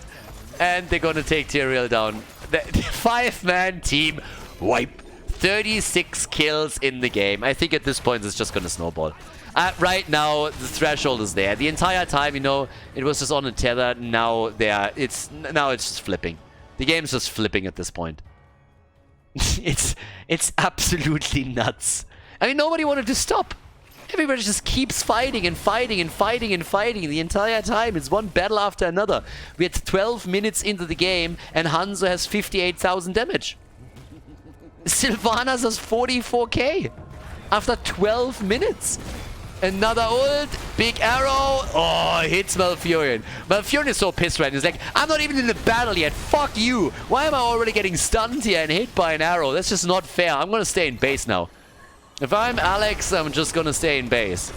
And they're gonna take Tyrael down. The 5-man team wipe. 36 kills in the game. I think at this point it's just gonna snowball. Right now, the threshold is there. The entire time, you know, it was just on a tether. Now it's just flipping. The game's just flipping at this point. It's absolutely nuts. I mean, nobody wanted to stop. Everybody just keeps fighting and fighting and fighting and fighting the entire time. It's one battle after another. We had 12 minutes into the game and Hanzo has 58,000 damage. Sylvanas has 44k after 12 minutes. Another ult, big arrow. Oh, hits Malfurion. Malfurion is so pissed right now. He's like, I'm not even in the battle yet. Fuck you. Why am I already getting stunned here and hit by an arrow? That's just not fair. I'm gonna stay in base now. If I'm Alex, I'm just gonna stay in base.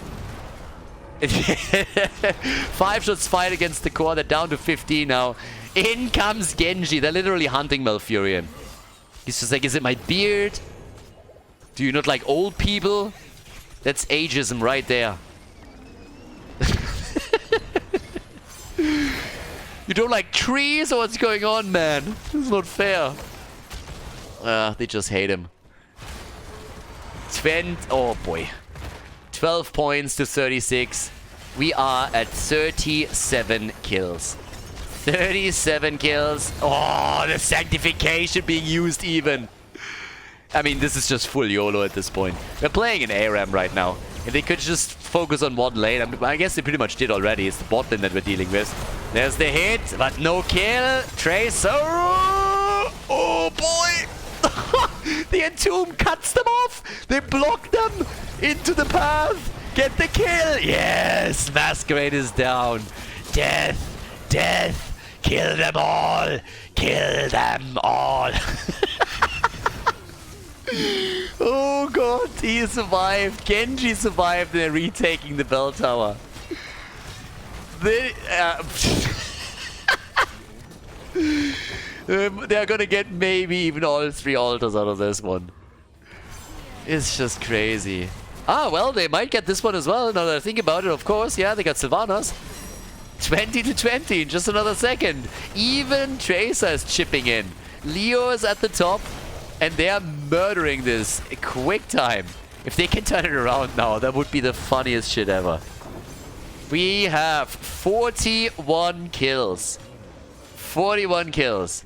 5 shots fight against the core. They're down to 15 now. In comes Genji. They're literally hunting Malfurion. He's just like, is it my beard? Do you not like old people? That's ageism right there. You don't like trees or what's going on, man? This is not fair. They just hate him. Oh boy. 12 points to 36. We are at 37 kills. 37 kills. Oh, the sanctification being used even. I mean, this is just full YOLO at this point. We're playing in ARAM right now. If they could just focus on one lane, I guess they pretty much did already. It's the bot lane that we're dealing with. There's the hit, but no kill. Tracer. Oh boy. The Entomb cuts them off. They block them into the path. Get the kill. Yes, Masquerade is down. Death. Death. Kill them all. Kill them all. Oh god, he survived. Genji survived. They're retaking the bell tower. They're gonna get maybe even all 3 altars out of this one. It's just crazy. Ah, well, they might get this one as well. Now that I think about it, of course. Yeah, they got Sylvanas. 20 to 20 in just another second. Even Tracer is chipping in. Leo is at the top. And they are murdering this quick time. If they can turn it around now, that would be the funniest shit ever. We have 41 kills. 41 kills.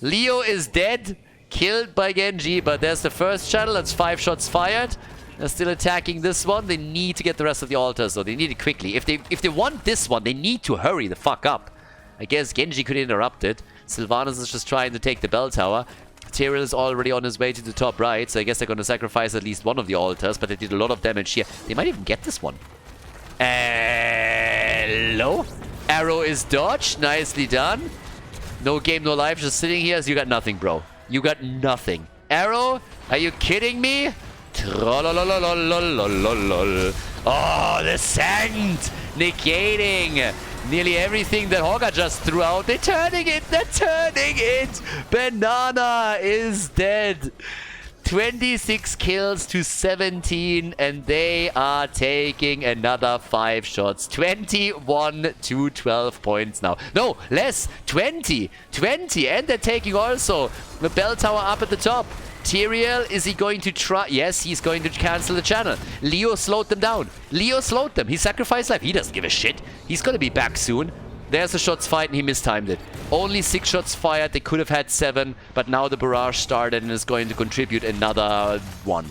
Leo is dead, killed by Genji, but there's the first shuttle. That's 5 shots fired. They're still attacking this one. They need to get the rest of the altars, though. They need it quickly. If they want this one, they need to hurry the fuck up. I guess Genji could interrupt it. Sylvanas is just trying to take the bell tower. Tyrael is already on his way to the top right, so I guess they're going to sacrifice at least one of the altars, but they did a lot of damage here. They might even get this one. Hello? Arrow is dodged. Nicely done. No game, no life. Just sitting here. So you got nothing, bro. You got nothing. Arrow? Are you kidding me? Oh, the sand! Negating nearly everything that Hogger just threw out. They're turning it! They're turning it! Banana is dead. 26 kills to 17, and they are taking another 5 shots. 21 to 12 points now. No, less. 20, and they're taking also the bell tower up at the top. Tyrael, is he going to try? Yes, he's going to cancel the channel. Leo slowed them down. Leo slowed them. He sacrificed life. He doesn't give a shit. He's going to be back soon. There's a shots fight, and he mistimed it. Only 6 shots fired. They could have had 7, but now the barrage started and is going to contribute another 1.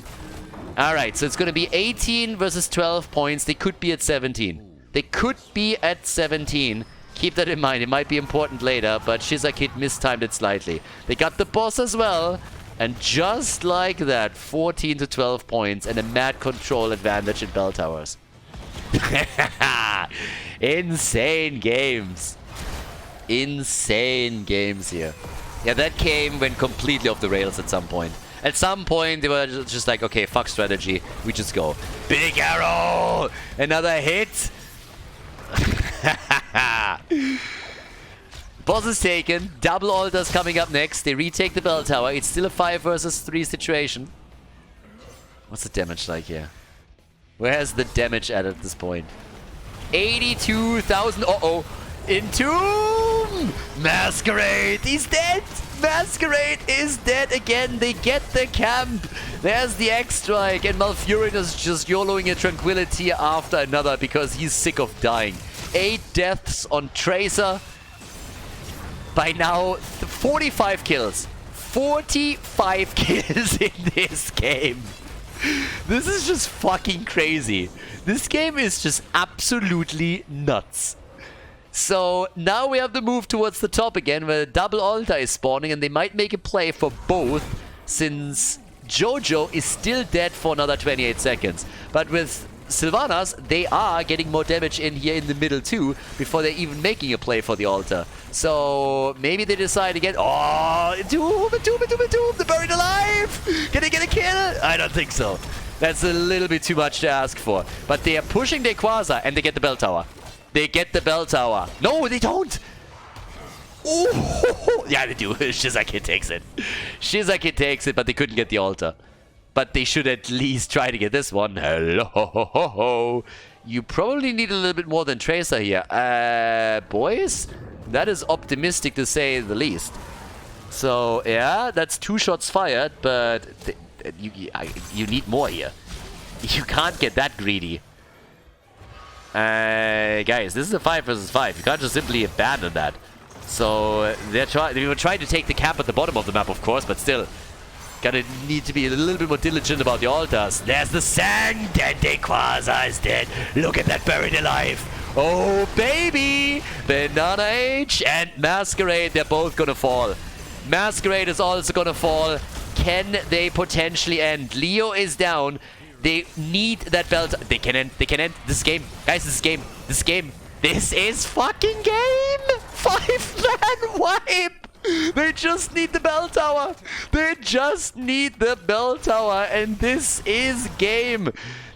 Alright, so it's going to be 18 versus 12 points. They could be at 17. They could be at 17. Keep that in mind. It might be important later, but Shizakid mistimed it slightly. They got the boss as well. And just like that, 14 to 12 points and a mad control advantage in bell towers. Insane games. Insane games here. Yeah, that game went completely off the rails at some point. At some point, they were just like, okay, fuck strategy. We just go. Big arrow! Another hit! Boss is taken. Double altars coming up next. They retake the bell tower. It's still a 5 versus 3 situation. What's the damage like here? Where's the damage at this point? 82,000. Uh-oh. Entomb! Masquerade! He's dead! Masquerade is dead again. They get the camp. There's the X-Strike. And Malfurion is just YOLOing a Tranquility after another because he's sick of dying. 8 deaths on Tracer. By now, 45 kills. 45 kills in this game. This is just fucking crazy. This game is just absolutely nuts. So now we have to move towards the top again, where the double altar is spawning, and they might make a play for both, since Jojo is still dead for another 28 seconds. But with Sylvanas, they are getting more damage in here in the middle too, before they're even making a play for the altar. So maybe they decide again. Oh, Entomb, they're buried alive! Can they get a kill? I don't think so. That's a little bit too much to ask for. But they are pushing their Quasar, and they get the bell tower. They get the bell tower. No, they don't! Ooh, yeah, they do. Shizakid takes it. Shizakid takes it, but they couldn't get the altar. But they should at least try to get this one. Hello. You probably need a little bit more than Tracer here. Boys? That is optimistic to say the least. So, yeah, that's 2 shots fired, but you need more here. You can't get that greedy. Guys, this is a 5 versus 5. You can't just simply abandon that. So, they were trying to take the camp at the bottom of the map, of course, but still. Gonna need to be a little bit more diligent about the altars. There's the sand, and the Quasar is dead. Look at that buried alive. Oh, baby! Banana Age and Masquerade, they're both gonna fall. Masquerade is also gonna fall. Can they potentially end? Leo is down. They need that belt. They can end this game. Guys, this is fucking game! 5-man wipe! They just need the bell tower. They just need the bell tower. And this is game.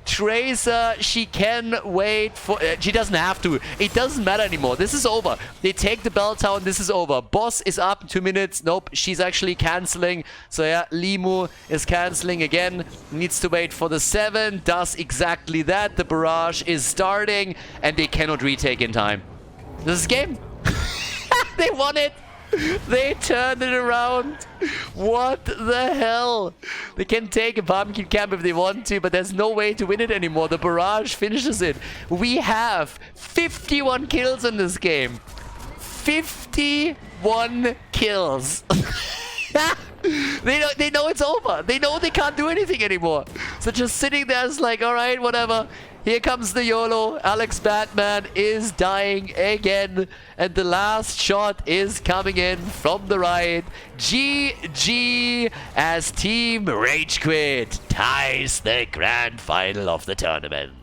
Tracer, she can wait for... she doesn't have to. It doesn't matter anymore. This is over. They take the bell tower and this is over. Boss is up in 2 minutes. Nope, she's actually cancelling. So yeah, Limu is cancelling again. Needs to wait for the 7. Does exactly that. The barrage is starting. And they cannot retake in time. This is game. They won it. They turned it around. What the hell? They can take a pumpkin camp if they want to, but there's no way to win it anymore. The barrage finishes it. We have 51 kills in this game. 51 kills. They know it's over. They know they can't do anything anymore. So just sitting there is like, alright, whatever. Here comes the YOLO. Alex Batman is dying again. And the last shot is coming in from the right. GG as Team RageQuit ties the grand final of the tournament.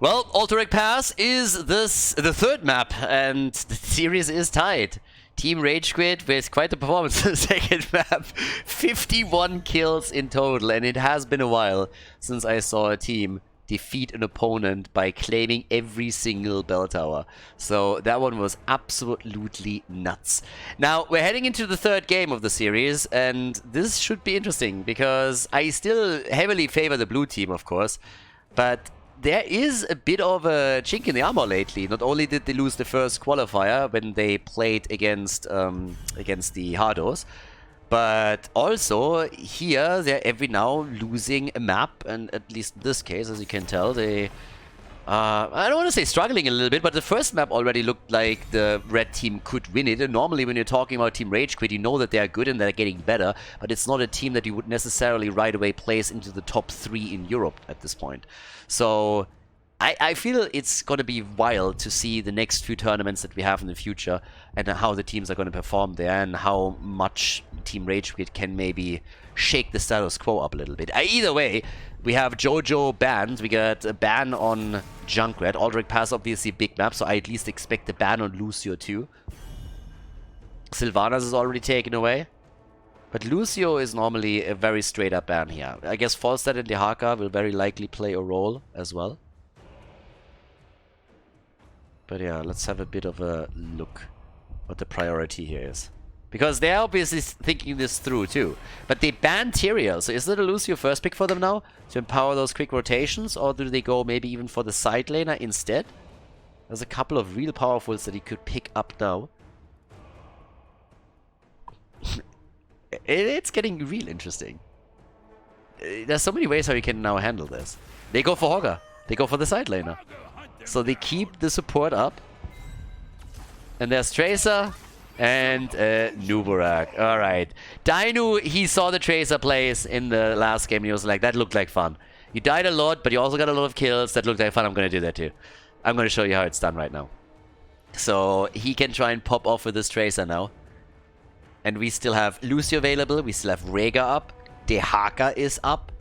Well, Alterac Pass is the third map, and the series is tied. Team RageQuit with quite the performance in the second map. 51 kills in total, and it has been a while since I saw a team defeat an opponent by claiming every single bell tower. So that one was absolutely nuts. Now, we're heading into the third game of the series, and this should be interesting, because I still heavily favor the blue team, of course, but there is a bit of a chink in the armor lately. Not only did they lose the first qualifier when they played against the Hardos, but also here they're every now losing a map, and at least in this case, as you can tell, they I don't want to say struggling a little bit, but the first map already looked like the red team could win it. And normally when you're talking about Team RageQuit, you know that they're good and they're getting better, but it's not a team that you would necessarily right away place into the top 3 in Europe at this point. So I feel it's going to be wild to see the next few tournaments that we have in the future and how the teams are going to perform there and how much Team RageQuit can maybe shake the status quo up a little bit. Either way, we have Jojo banned. We got a ban on Junkrat. Aldrich Pass, obviously big map, so I at least expect a ban on Lucio too. Sylvanas is already taken away. But Lucio is normally a very straight up ban here. I guess Falstad and Dehaka will very likely play a role as well. But yeah, let's have a bit of a look what the priority here is. Because they're obviously thinking this through too. But they banned Tyrael, so is it a Lucio first pick for them now? To empower those quick rotations? Or do they go maybe even for the side laner instead? There's a couple of real powerfuls that he could pick up now. It's getting real interesting. There's so many ways how you can now handle this. They go for Hogger. They go for the side laner. So they keep the support up. And there's Tracer and Nubarak. Alright. Dainu, he saw the Tracer plays in the last game and he was like, that looked like fun. You died a lot, but you also got a lot of kills. That looked like fun. I'm going to do that too. I'm going to show you how it's done right now. So he can try and pop off with this Tracer now. And we still have Lucio available. We still have Rhaegar up. Dehaka is up.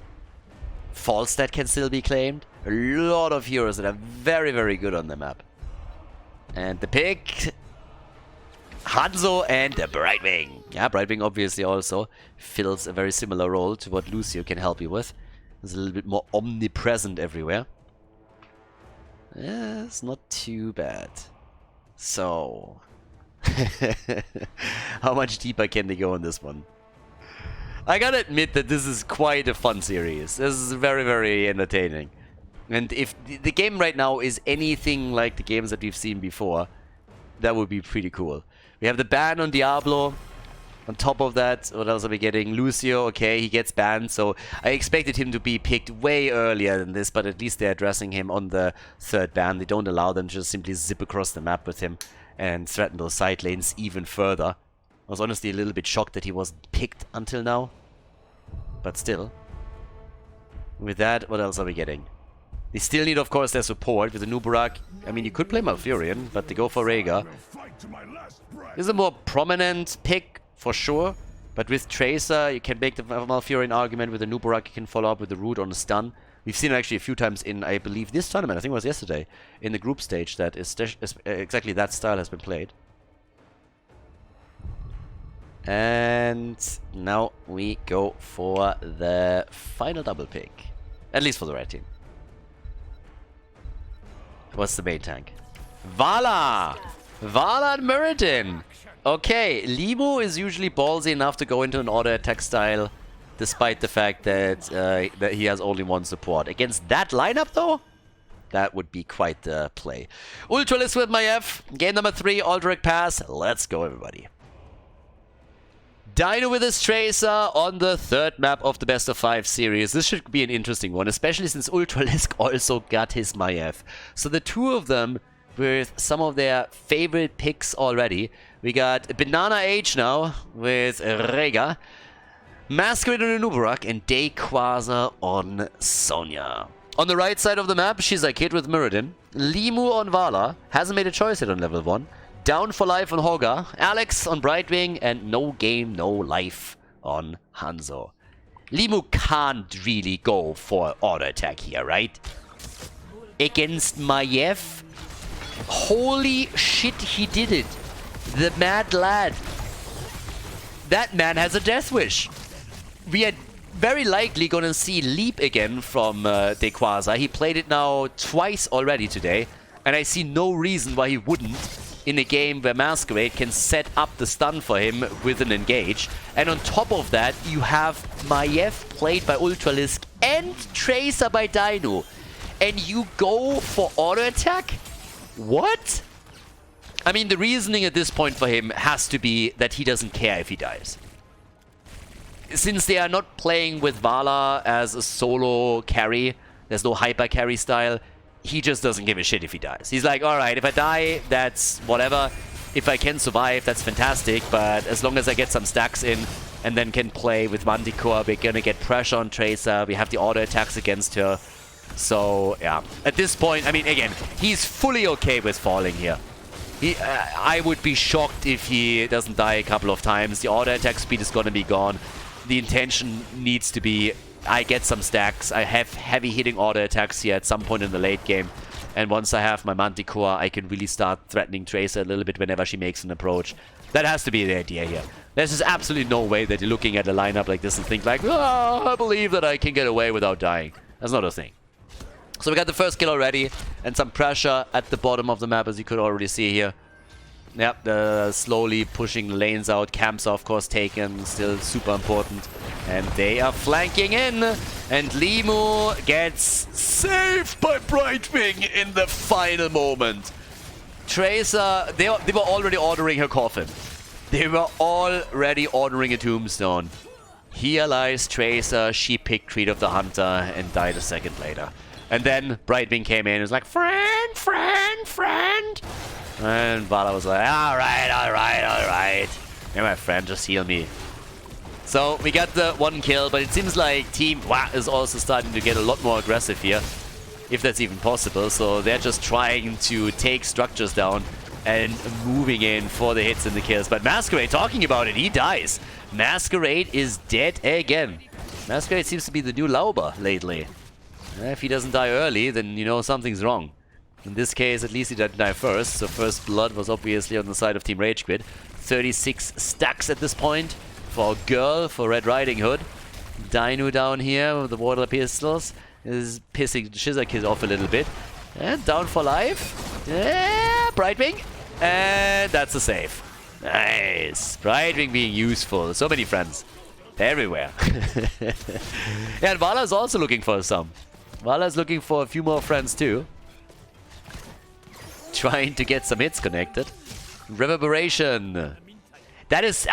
Falstad can still be claimed. A lot of heroes that are very, very good on the map. And the pick... Hanzo and Brightwing. Yeah, Brightwing obviously also fills a very similar role to what Lucio can help you with. He's a little bit more omnipresent everywhere. Yeah, it's not too bad. So... how much deeper can they go on this one? I gotta admit that this is quite a fun series. This is very, very entertaining. And if the game right now is anything like the games that we've seen before, that would be pretty cool. We have the ban on Diablo. On top of that, what else are we getting? Lucio, okay, he gets banned, so I expected him to be picked way earlier than this, but at least they're addressing him on the third ban. They don't allow them to just simply zip across the map with him and threaten those side lanes even further. I was honestly a little bit shocked that he wasn't picked until now. But still. With that, what else are we getting? They still need, of course, their support with the Nubarak. I mean, you could play Malfurion, but they go for Rhaegar. This is a more prominent pick, for sure. But with Tracer, you can make the Malfurion argument. With the Nubarak, you can follow up with the Root on a stun. We've seen it actually a few times in, I believe, this tournament. I think it was yesterday. In the group stage, that is exactly that style has been played. And now we go for the final double pick. At least for the red team. What's the main tank? Vala! Vala and Muradin! Okay, Limo is usually ballsy enough to go into an auto attack style, despite the fact that, that he has only one support. Against that lineup, though, that would be quite the play. Ultralisk with my F. Game number 3, Aldrich Pass. Let's go, everybody. Dino with his Tracer on the third map of the best of 5 series. This should be an interesting one, especially since Ultralisk also got his Maiev. So the two of them with some of their favorite picks already. We got Banana H now with Rega, Masquerade on Nubarak, and Dayquaza on Sonya. On the right side of the map, she's a kid with Muradin. Limu on Vala, hasn't made a choice yet on level 1. Down for Life on Hoga, Alex on Brightwing, and No Game, No Life on Hanzo. Limu can't really go for auto attack here, right? Against Maiev? Holy shit, he did it. The mad lad. That man has a death wish. We are very likely gonna see Leap again from Dayquaza. He played it now twice already today, and I see no reason why he wouldn't in a game where Masquerade can set up the stun for him with an engage. And on top of that, you have Maiev played by Ultralisk and Tracer by Dino. And you go for auto attack? What? I mean, the reasoning at this point for him has to be that he doesn't care if he dies. Since they are not playing with Vala as a solo carry, there's no hyper carry style, he just doesn't give a shit if he dies. He's like, alright, if I die, that's whatever. If I can survive, that's fantastic, but as long as I get some stacks in and then can play with Manticore, we're gonna get pressure on Tracer, we have the auto attacks against her. So, yeah. At this point, I mean, again, he's fully okay with falling here. I would be shocked if he doesn't die a couple of times. The auto attack speed is gonna be gone. The intention needs to be, I get some stacks, I have heavy hitting auto attacks here at some point in the late game. And once I have my Manticore, I can really start threatening Tracer a little bit whenever she makes an approach. That has to be the idea here. There's just absolutely no way that you're looking at a lineup like this and think like, oh, I believe that I can get away without dying. That's not a thing. So we got the first kill already, and some pressure at the bottom of the map, as you could already see here. Yep, slowly pushing lanes out. Camps are, of course, taken. Still super important. And they are flanking in. And Limu gets saved by Brightwing in the final moment. Tracer, they were already ordering her coffin. They were already ordering a tombstone. Here lies Tracer. She picked Creed of the Hunter and died a second later. And then Brightwing came in and was like, friend, friend, friend. And Vala was like, alright. Hey, my friend, just heal me. So we got the one kill, but it seems like Team Wa is also starting to get a lot more aggressive here. If that's even possible. So they're just trying to take structures down and moving in for the hits and the kills. But Masquerade, talking about it, he dies. Masquerade is dead again. Masquerade seems to be the new Lauber lately. If he doesn't die early, then you know something's wrong. In this case, at least he didn't die first, so first blood was obviously on the side of Team RageQuit. 36 stacks at this point for Girl, for Red Riding Hood. Dino down here with the water pistols is pissing Shizakis off a little bit. And down for life. Yeah, Brightwing. And that's a save. Nice. Brightwing being useful. So many friends. Everywhere. Yeah, and Vala's also looking for some. Vala's looking for a few more friends too. Trying to get some hits connected. Reverberation. That is...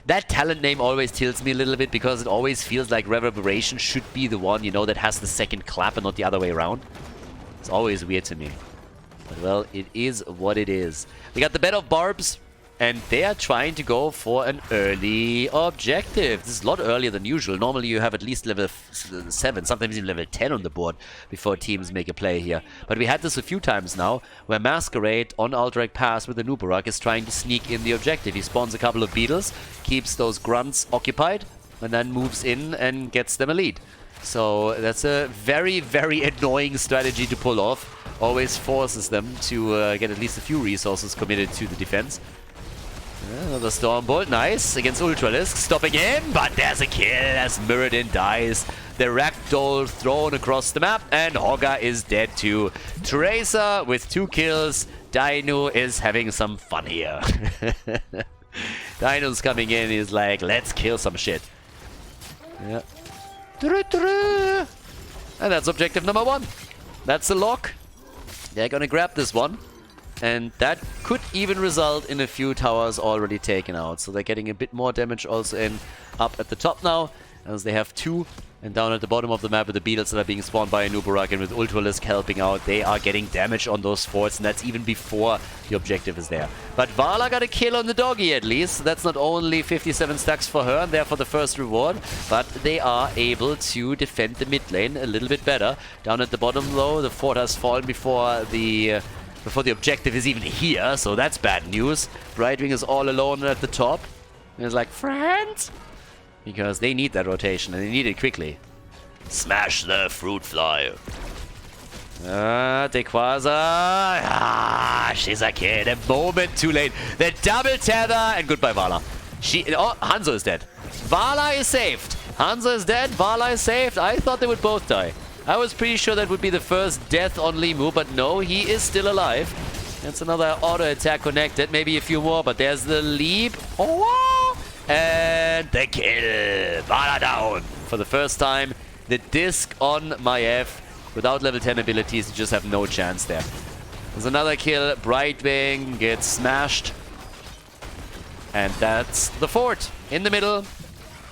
that talent name always tilts me a little bit because it always feels like Reverberation should be the one, you know, that has the second clap and not the other way around. It's always weird to me. But well, it is what it is. We got the Bed of Barbs. And they are trying to go for an early objective. This is a lot earlier than usual. Normally you have at least level 7, sometimes even level 10 on the board before teams make a play here. But we had this a few times now, where Masquerade on Alterac Pass with the Nubarak is trying to sneak in the objective. He spawns a couple of beetles, keeps those grunts occupied, and then moves in and gets them a lead. So that's a very, very annoying strategy to pull off. Always forces them to get at least a few resources committed to the defense. Another Stormbolt, nice, against Ultralisk, stopping in, but there's a kill as Muradin dies. The Ragdoll thrown across the map, and Hoga is dead too. Tracer with 2 kills, Dino is having some fun here. Dino's coming in, he's like, let's kill some shit. Yeah. And that's objective number 1. That's the lock. They're gonna grab this one. And that could even result in a few towers already taken out. So they're getting a bit more damage also in up at the top now, as they have 2. And down at the bottom of the map with the beetles that are being spawned by Anubarak and with Ultralisk helping out, they are getting damage on those forts, and that's even before the objective is there. But Vala got a kill on the doggy at least. That's not only 57 stacks for her and therefore the first reward, but they are able to defend the mid lane a little bit better. Down at the bottom though, the fort has fallen before the objective is even here, so that's bad news. Brightwing is all alone at the top. And it's like, friends? Because they need that rotation, and they need it quickly. Smash the fruit fly. Dequaza. She's a kid. A moment too late. The double tether, and goodbye, Vala. Oh, Hanzo is dead. Vala is saved. Hanzo is dead. Vala is saved. I thought they would both die. I was pretty sure that would be the first death on Limu, but no, he is still alive. That's another auto attack connected. Maybe a few more, but there's the leap. Oh! And the kill. Vala down. For the first time, the disc on Maiev. Without level 10 abilities, you just have no chance there. There's another kill. Brightwing gets smashed. And that's the fort. In the middle,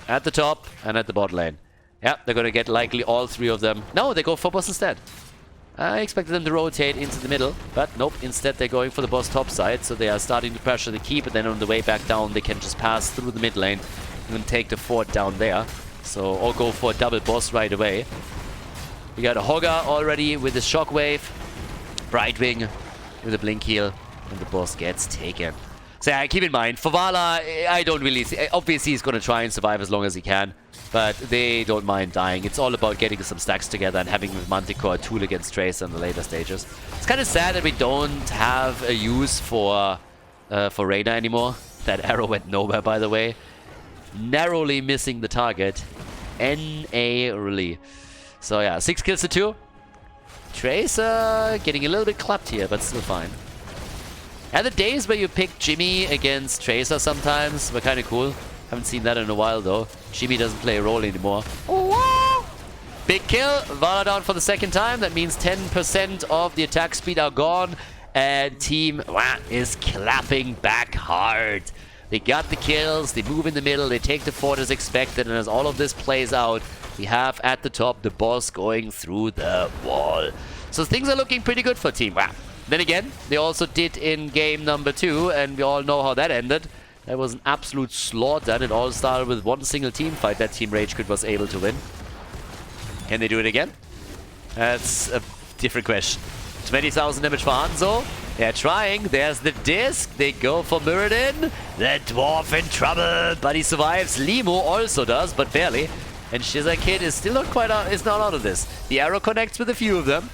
at the top, and at the bot lane. Yeah, they're going to get likely all 3 of them. No, they go for boss instead. I expected them to rotate into the middle, but nope. Instead, they're going for the boss top side, so they are starting to pressure the keep, and then on the way back down, they can just pass through the mid lane and take the fort down there. So, or go for a double boss right away. We got a Hogger already with the shockwave, Brightwing with a blink heal, and the boss gets taken. So yeah, keep in mind, for Vala, I don't really see, obviously he's going to try and survive as long as he can, but they don't mind dying. It's all about getting some stacks together and having with Manticore a tool against Tracer in the later stages. It's kind of sad that we don't have a use for Reyna anymore. That arrow went nowhere, by the way. Narrowly missing the target. Narrowly. So yeah, 6 kills to 2. Tracer getting a little bit clapped here, but still fine. And the days where you pick Jimmy against Tracer sometimes were kind of cool. Haven't seen that in a while though. Jimmy doesn't play a role anymore. Oh, big kill. Vala down for the second time. That means 10% of the attack speed are gone. And Team is clapping back hard. They got the kills. They move in the middle. They take the fort as expected. And as all of this plays out, we have at the top the boss going through the wall. So things are looking pretty good for Team WAP. Then again, they also did in game number 2, and we all know how that ended. That was an absolute slaughter, and it all started with one single team fight that Team RageQuit was able to win. Can they do it again? That's a different question. 20,000 damage for Hanzo. They're trying. There's the disc. They go for Muradin. The dwarf in trouble, but he survives. Limu also does, but barely. And Shizakid is still not quite out, is not out of this. The arrow connects with a few of them.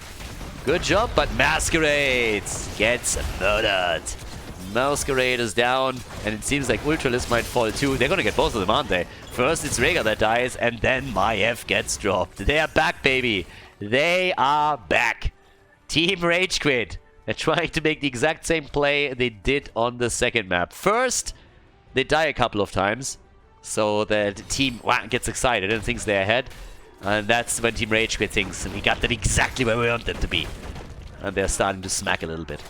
Good job, but Masquerade gets murdered. Masquerade is down, and it seems like Ultralisk might fall too. They're gonna get both of them, aren't they? First it's Rhaegar that dies, and then Maiev gets dropped. They are back, baby. They are back. Team RageQuit. They're trying to make the exact same play they did on the second map. First, they die a couple of times, so that the team gets excited and thinks they're ahead. And that's when Team RageQuit thinks, we got them exactly where we want them to be. And they're starting to smack a little bit.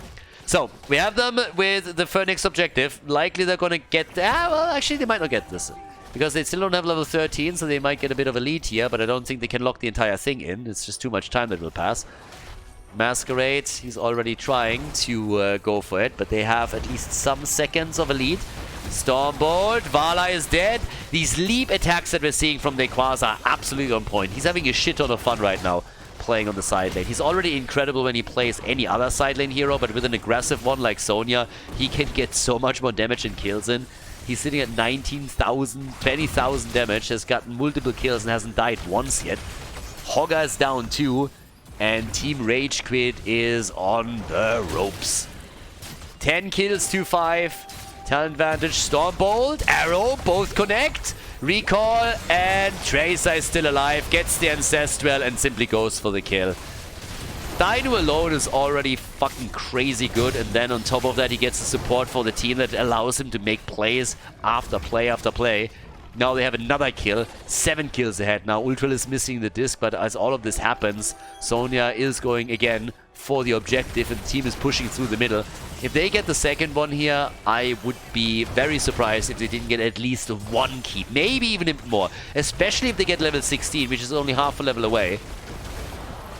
So, we have them with the Phoenix objective. Likely they're going to get... well, actually, they might not get this. Because they still don't have level 13, so they might get a bit of a lead here. But I don't think they can lock the entire thing in. It's just too much time that will pass. Masquerade, he's already trying to go for it. But they have at least some seconds of a lead. Stormbolt, Vala is dead. These leap attacks that we're seeing from Dequaza are absolutely on point. He's having a shit ton of fun right now playing on the side lane. He's already incredible when he plays any other side lane hero, but with an aggressive one like Sonya, he can get so much more damage and kills in. He's sitting at 19,000, 20,000 damage, has gotten multiple kills and hasn't died once yet. Hogger is down too, and Team RageQuit is on the ropes. 10 kills to 5. Talent advantage, Stormbolt, Arrow, both connect. Recall, and Tracer is still alive, gets the Ancestral and simply goes for the kill. Dino alone is already fucking crazy good, and then on top of that he gets the support for the team that allows him to make plays after play after play. Now they have another kill, 7 kills ahead. Now Ultral is missing the disc, but as all of this happens, Sonya is going again for the objective and the team is pushing through the middle. If they get the second one here, I would be very surprised if they didn't get at least one keep. Maybe even more. Especially if they get level 16, which is only half a level away.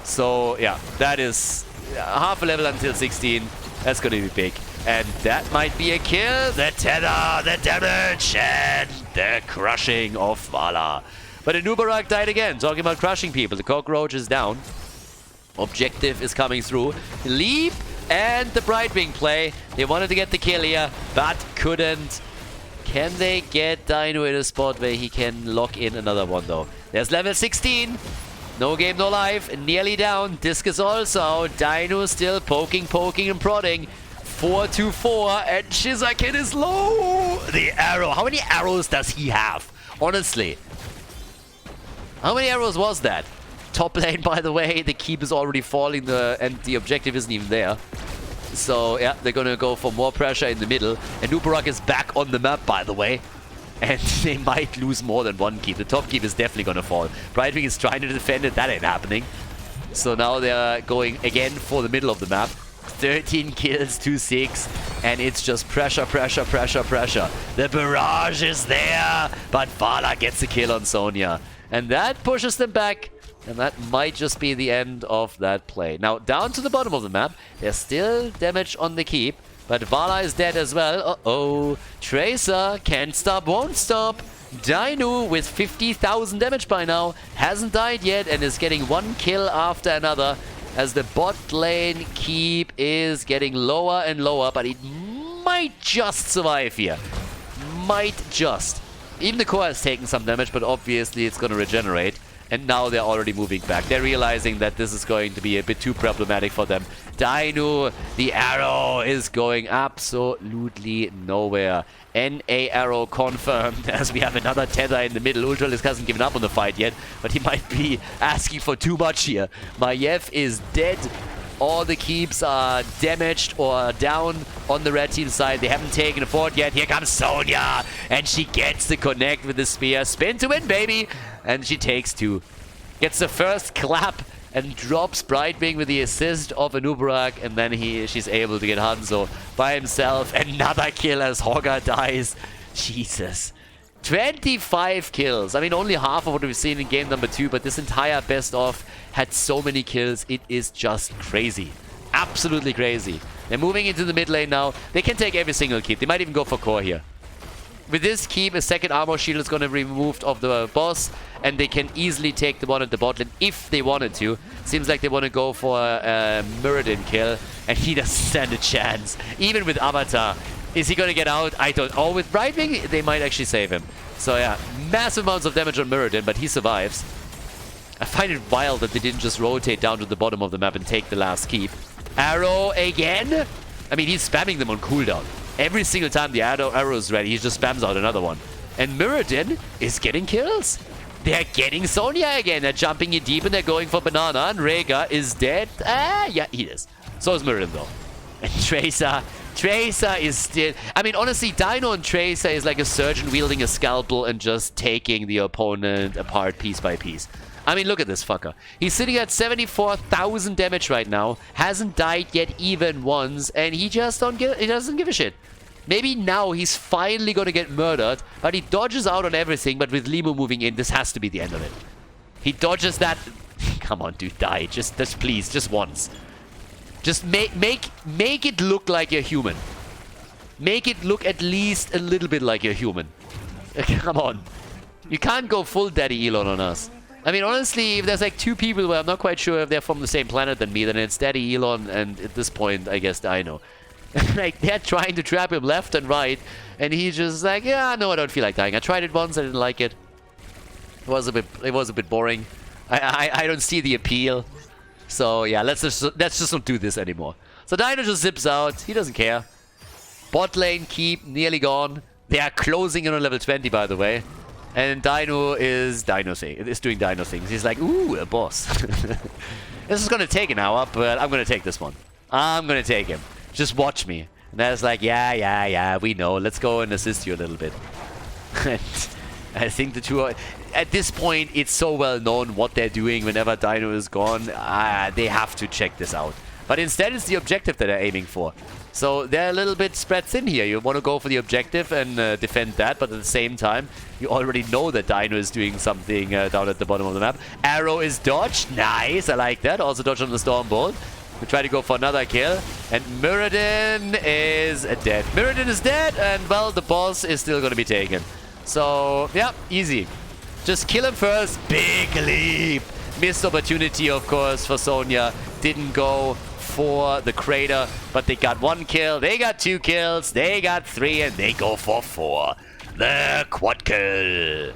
So, yeah, that is half a level until 16. That's going to be big. And that might be a kill. The tether, the damage, and the crushing of Vala. But Anubarak died again. Talking about crushing people. The cockroach is down. Objective is coming through. Leap and the Brightwing play. They wanted to get the kill here, but couldn't. Can they get Dino in a spot where he can lock in another one, though? There's level 16. No game, no life. Nearly down. Discus also out. Dino still poking, and prodding. 4-4, and Shizakin is low. The arrow. How many arrows does he have? Honestly. How many arrows was that? Top lane, by the way, the keep is already falling, and the objective isn't even there. So, yeah, they're gonna go for more pressure in the middle. And Nubarak is back on the map, by the way. And they might lose more than one keep. The top keep is definitely gonna fall. Brightwing is trying to defend it. That ain't happening. So now they're going again for the middle of the map. 13 kills to 6. And it's just pressure. The barrage is there. But Vala gets a kill on Sonya. And that pushes them back. And that might just be the end of that play. Now, down to the bottom of the map, there's still damage on the keep. But Vala is dead as well. Uh-oh. Tracer can't stop, won't stop. Dino with 50,000 damage by now. Hasn't died yet and is getting one kill after another. As the bot lane keep is getting lower and lower. But it might just survive here. Might just. Even the core has taken some damage, but obviously it's going to regenerate. And now they're already moving back. They're realizing that this is going to be a bit too problematic for them. Dino, the arrow is going absolutely nowhere. NA arrow confirmed as we have another tether in the middle. Ultralisk hasn't given up on the fight yet, but he might be asking for too much here. Maiev is dead. All the keeps are damaged or down on the red team side. They haven't taken a fort yet. Here comes Sonya, and she gets the connect with the spear. Spin to win, baby! And she takes 2. Gets the first clap and drops Brightwing with the assist of Anubarak, and then she's able to get Hanzo by himself. Another kill as Hogger dies. Jesus. 25 kills. I mean, only half of what we've seen in game number 2, but this entire best of had so many kills. It is just crazy. Absolutely crazy. They're moving into the mid lane now. They can take every single keep. They might even go for core here. With this keep, a second armor shield is going to be removed of the boss, and they can easily take the one at the bot lane if they wanted to. Seems like they want to go for a Muradin kill, and he doesn't stand a chance. Even with Avatar. Is he going to get out? I don't know. With Brightwing, they might actually save him. So yeah, massive amounts of damage on Muradin, but he survives. I find it wild that they didn't just rotate down to the bottom of the map and take the last keep. Arrow again? I mean, he's spamming them on cooldown. Every single time the arrow is ready, he just spams out another one. And Muradin is getting kills. They're getting Sonya again. They're jumping in deep and they're going for Banana. And Rhaegar is dead. Yeah, he is. So is Muradin, though. And Tracer is still... I mean, honestly, Dino and Tracer is like a surgeon wielding a scalpel and just taking the opponent apart piece by piece. I mean, look at this fucker. He's sitting at 74,000 damage right now. Hasn't died yet even once. And he just doesn't give a shit. Maybe now he's finally going to get murdered. But he dodges out on everything. But with Limo moving in, this has to be the end of it. He dodges that... Come on, dude, die. Just please, just once. Just make it look like you're human. Make it look at least a little bit like you're human. Come on. You can't go full Daddy Elon on us. I mean, honestly, if there's like 2 people where I'm not quite sure if they're from the same planet than me, then it's Daddy Elon and at this point, I guess Dino. Like, they're trying to trap him left and right, and he's just like, yeah, no, I don't feel like dying. I tried it once, I didn't like it. It was a bit boring. I don't see the appeal. So yeah, let's just not do this anymore. So Dino just zips out. He doesn't care. Bot lane keep nearly gone. They are closing in on level 20, by the way. And Dino is doing Dino things. He's like, ooh, a boss. This is gonna take an hour, but I'm gonna take this one. I'm gonna take him. Just watch me. And I was like, yeah, we know. Let's go and assist you a little bit. And I think the two are... At this point, it's so well known what they're doing whenever Dino is gone. They have to check this out. But instead, it's the objective that they're aiming for. So they're a little bit spread thin here. You want to go for the objective and defend that, but at the same time, you already know that Dino is doing something down at the bottom of the map. Arrow is dodged. Nice, I like that. Also dodge on the Storm Bolt. We try to go for another kill. And Muradin is dead. Muradin is dead, and well, the boss is still going to be taken. So, yeah, easy. Just kill him first. Big leap. Missed opportunity, of course, for Sonya. Didn't go for the crater, but they got 1 kill, they got 2 kills, they got 3, and they go for 4. The quad kill.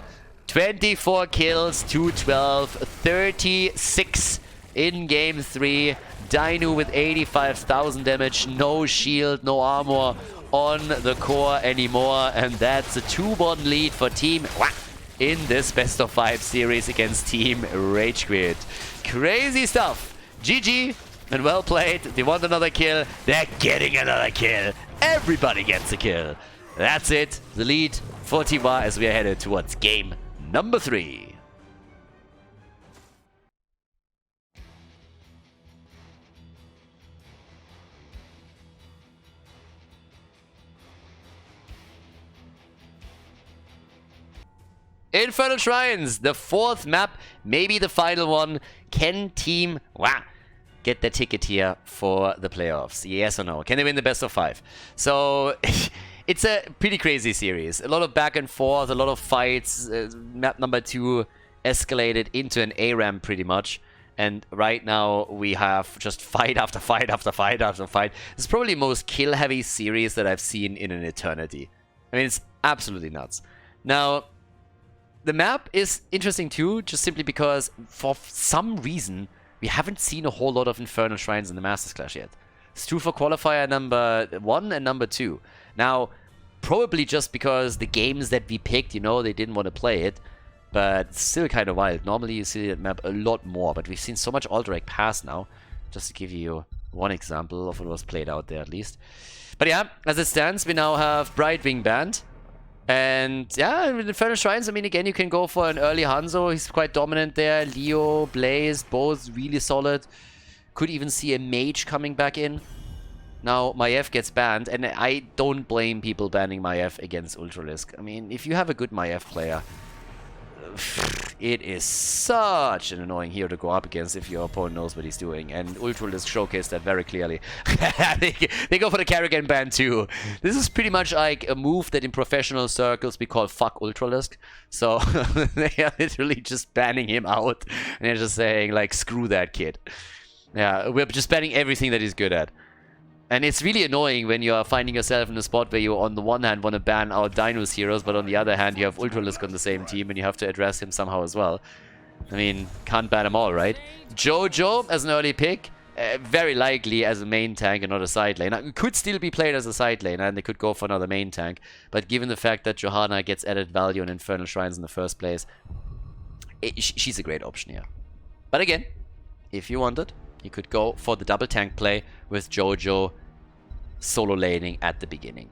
24 kills, 212, 36 in game 3. Dino with 85,000 damage, no shield, no armor on the core anymore, and that's a 2-1 lead for Team in this best of 5 series against Team RageQuit. Crazy stuff. GG. And well played. They want another kill. They're getting another kill. Everybody gets a kill. That's it. The lead for Tiwa as we are headed towards game number 3. Infernal Shrines, the 4th map, maybe the final one. Can Team get the ticket here for the playoffs? Yes or no? Can they win the best of 5? So it's a pretty crazy series. A lot of back and forth, a lot of fights. Map number 2 escalated into an ARAM pretty much. And right now we have just fight after fight after fight after fight. It's probably the most kill-heavy series that I've seen in an eternity. I mean, it's absolutely nuts. Now, the map is interesting too, just simply because for some reason we haven't seen a whole lot of Infernal Shrines in the Masters Clash yet. It's true for qualifier number 1 and number 2. Now, probably just because the games that we picked, you know, they didn't want to play it. But it's still kind of wild. Normally you see that map a lot more, but we've seen so much Alterac pass now. Just to give you one example of what was played out there at least. But yeah, as it stands, we now have Brightwing banned. And yeah, with Infernal Shrines, I mean, again, you can go for an early Hanzo. He's quite dominant there. Leo, Blaze, both really solid. Could even see a Mage coming back in. Now, Maiev gets banned, and I don't blame people banning Maiev against Ultralisk. I mean, if you have a good Maiev player, it is such an annoying hero to go up against if your opponent knows what he's doing. And Ultralisk showcased that very clearly. they go for the Karrigan ban too. This is pretty much like a move that in professional circles we call fuck Ultralisk. So they are literally just banning him out. And they're just saying like, screw that kid. Yeah, we're just banning everything that he's good at. And it's really annoying when you are finding yourself in a spot where you, on the one hand, want to ban out Dino's heroes, but on the other hand, you have Ultralisk on the same team, and you have to address him somehow as well. I mean, can't ban them all, right? Jojo as an early pick, very likely as a main tank and not a side lane. It could still be played as a side lane, and they could go for another main tank. But given the fact that Johanna gets added value on Infernal Shrines in the first place, she's a great option here. But again, if you wanted, you could go for the double tank play with Jojo solo laning at the beginning.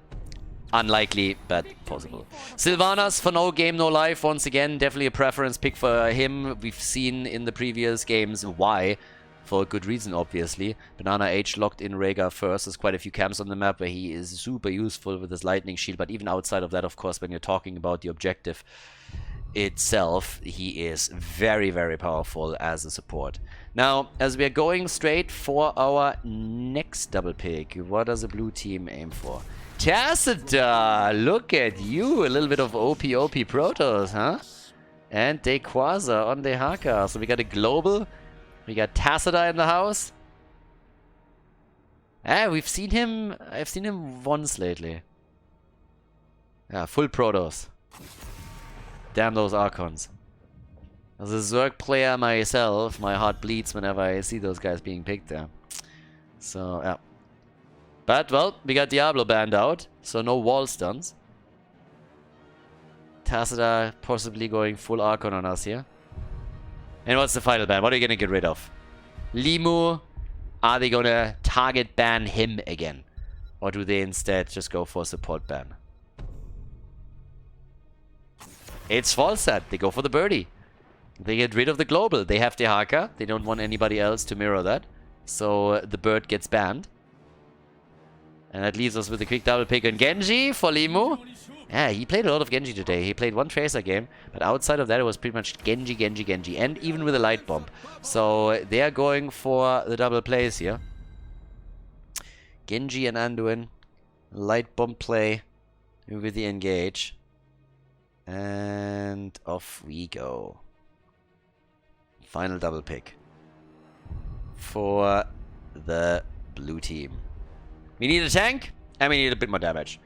Unlikely, but possible. Sylvanas for no game, no life. Once again, definitely a preference pick for him. We've seen in the previous games why. For a good reason, obviously. Banana H locked in Rhaegar first. There's quite a few camps on the map where he is super useful with his lightning shield. But even outside of that, of course, when you're talking about the objective itself, he is very, very powerful as a support. Now, as we are going straight for our next double pick, what does the blue team aim for? Tacita! Look at you! A little bit of OP Protoss, huh? And Dequaza on the Haka. So we got a global. We got Tacita in the house. We've seen him. I've seen him once lately. Yeah, full Protoss. Damn those Archons. As a Zerg player myself, my heart bleeds whenever I see those guys being picked there. So, yeah. But, well, we got Diablo banned out, so no wall stuns. Tacita possibly going full Archon on us here. And what's the final ban? What are you going to get rid of? Limu? Are they going to target ban him again? Or do they instead just go for a support ban? It's Falsat. They go for the birdie. They get rid of the global. They have the Haka. They don't want anybody else to mirror that. So the bird gets banned. And that leaves us with a quick double pick on Genji for Limu. Yeah, he played a lot of Genji today. He played one Tracer game, but outside of that, it was pretty much Genji, Genji, Genji, and even with a light bomb. So they are going for the double plays here. Genji and Anduin, light bomb play with the engage. And off we go. Final double pick for the blue team. We need a tank, and we need a bit more damage.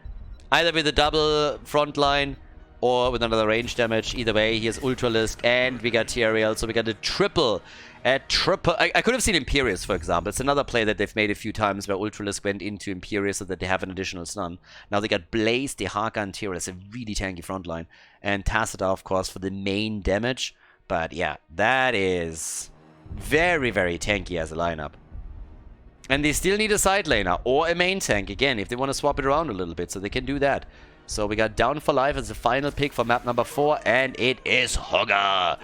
Either with a double front line, or with another range damage. Either way, here's Ultralisk, and we got TRL, so we got a triple. I could have seen Imperius, for example. It's another play that they've made a few times, where Ultralisk went into Imperius so that they have an additional stun. Now they got Blaze, Dehaka, and TRL. A really tanky front line. And Tacita, of course, for the main damage. But yeah, that is very, very tanky as a lineup. And they still need a side laner or a main tank, again, if they want to swap it around a little bit, so they can do that. So we got Down for Life as the final pick for map number 4, and it is Hogger.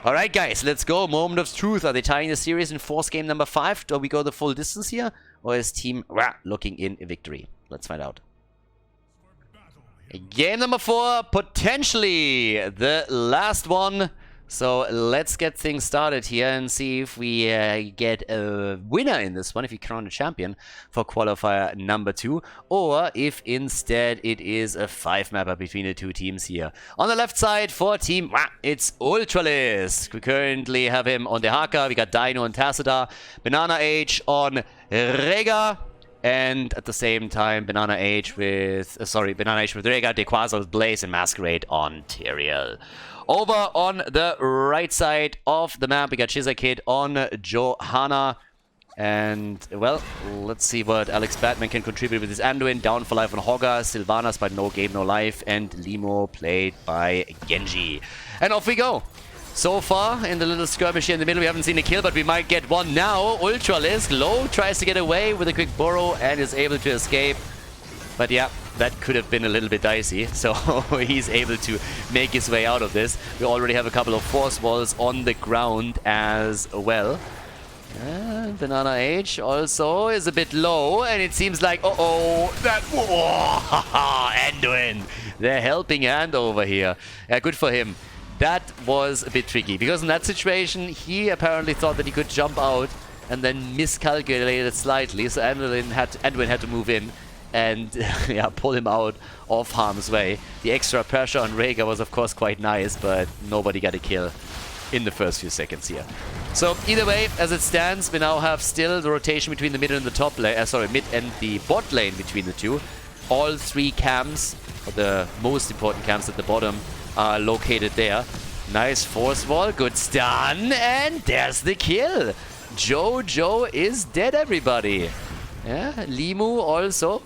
Alright guys, let's go. Moment of truth. Are they tying the series in Force game number 5? Do we go the full distance here? Or is Team Ra looking in a victory? Let's find out. Game number 4, potentially the last one. So let's get things started here and see if we get a winner in this one, if you crown a champion for qualifier number 2, or if instead it is a 5-mapper between the two teams here. On the left side for Team, it's Ultralisk. We currently have him on Dehaka. We got Dino and Tacita, Banana H on Rega. And at the same time, Banana H with Rega, Dequaza with Blaze, and Masquerade on Tyrael. Over on the right side of the map, we got Shizakid on Johanna. And, well, let's see what Alex Batman can contribute with his Anduin. Down for Life on Hogger, Sylvanas by No Game No Life, and Limo played by Genji. And off we go. So far, in the little skirmish here in the middle, we haven't seen a kill, but we might get one now. Ultralisk, Low tries to get away with a quick burrow and is able to escape. But yeah, that could have been a little bit dicey. So he's able to make his way out of this. We already have a couple of force walls on the ground as well. And Banana H also is a bit low, and it seems like, Anduin, the helping hand over here. Yeah, good for him. That was a bit tricky, because in that situation, he apparently thought that he could jump out and then miscalculated slightly, so Anduin had to move in and yeah, pull him out of harm's way. The extra pressure on Rega was of course quite nice, but nobody got a kill in the first few seconds here. So either way, as it stands, we now have still the rotation between the mid and the top lane, mid and the bot lane between the two. All 3 camps, or the most important camps at the bottom, are located there. Nice force wall, good stun, and there's the kill. Jojo is dead, everybody. Yeah, Limu also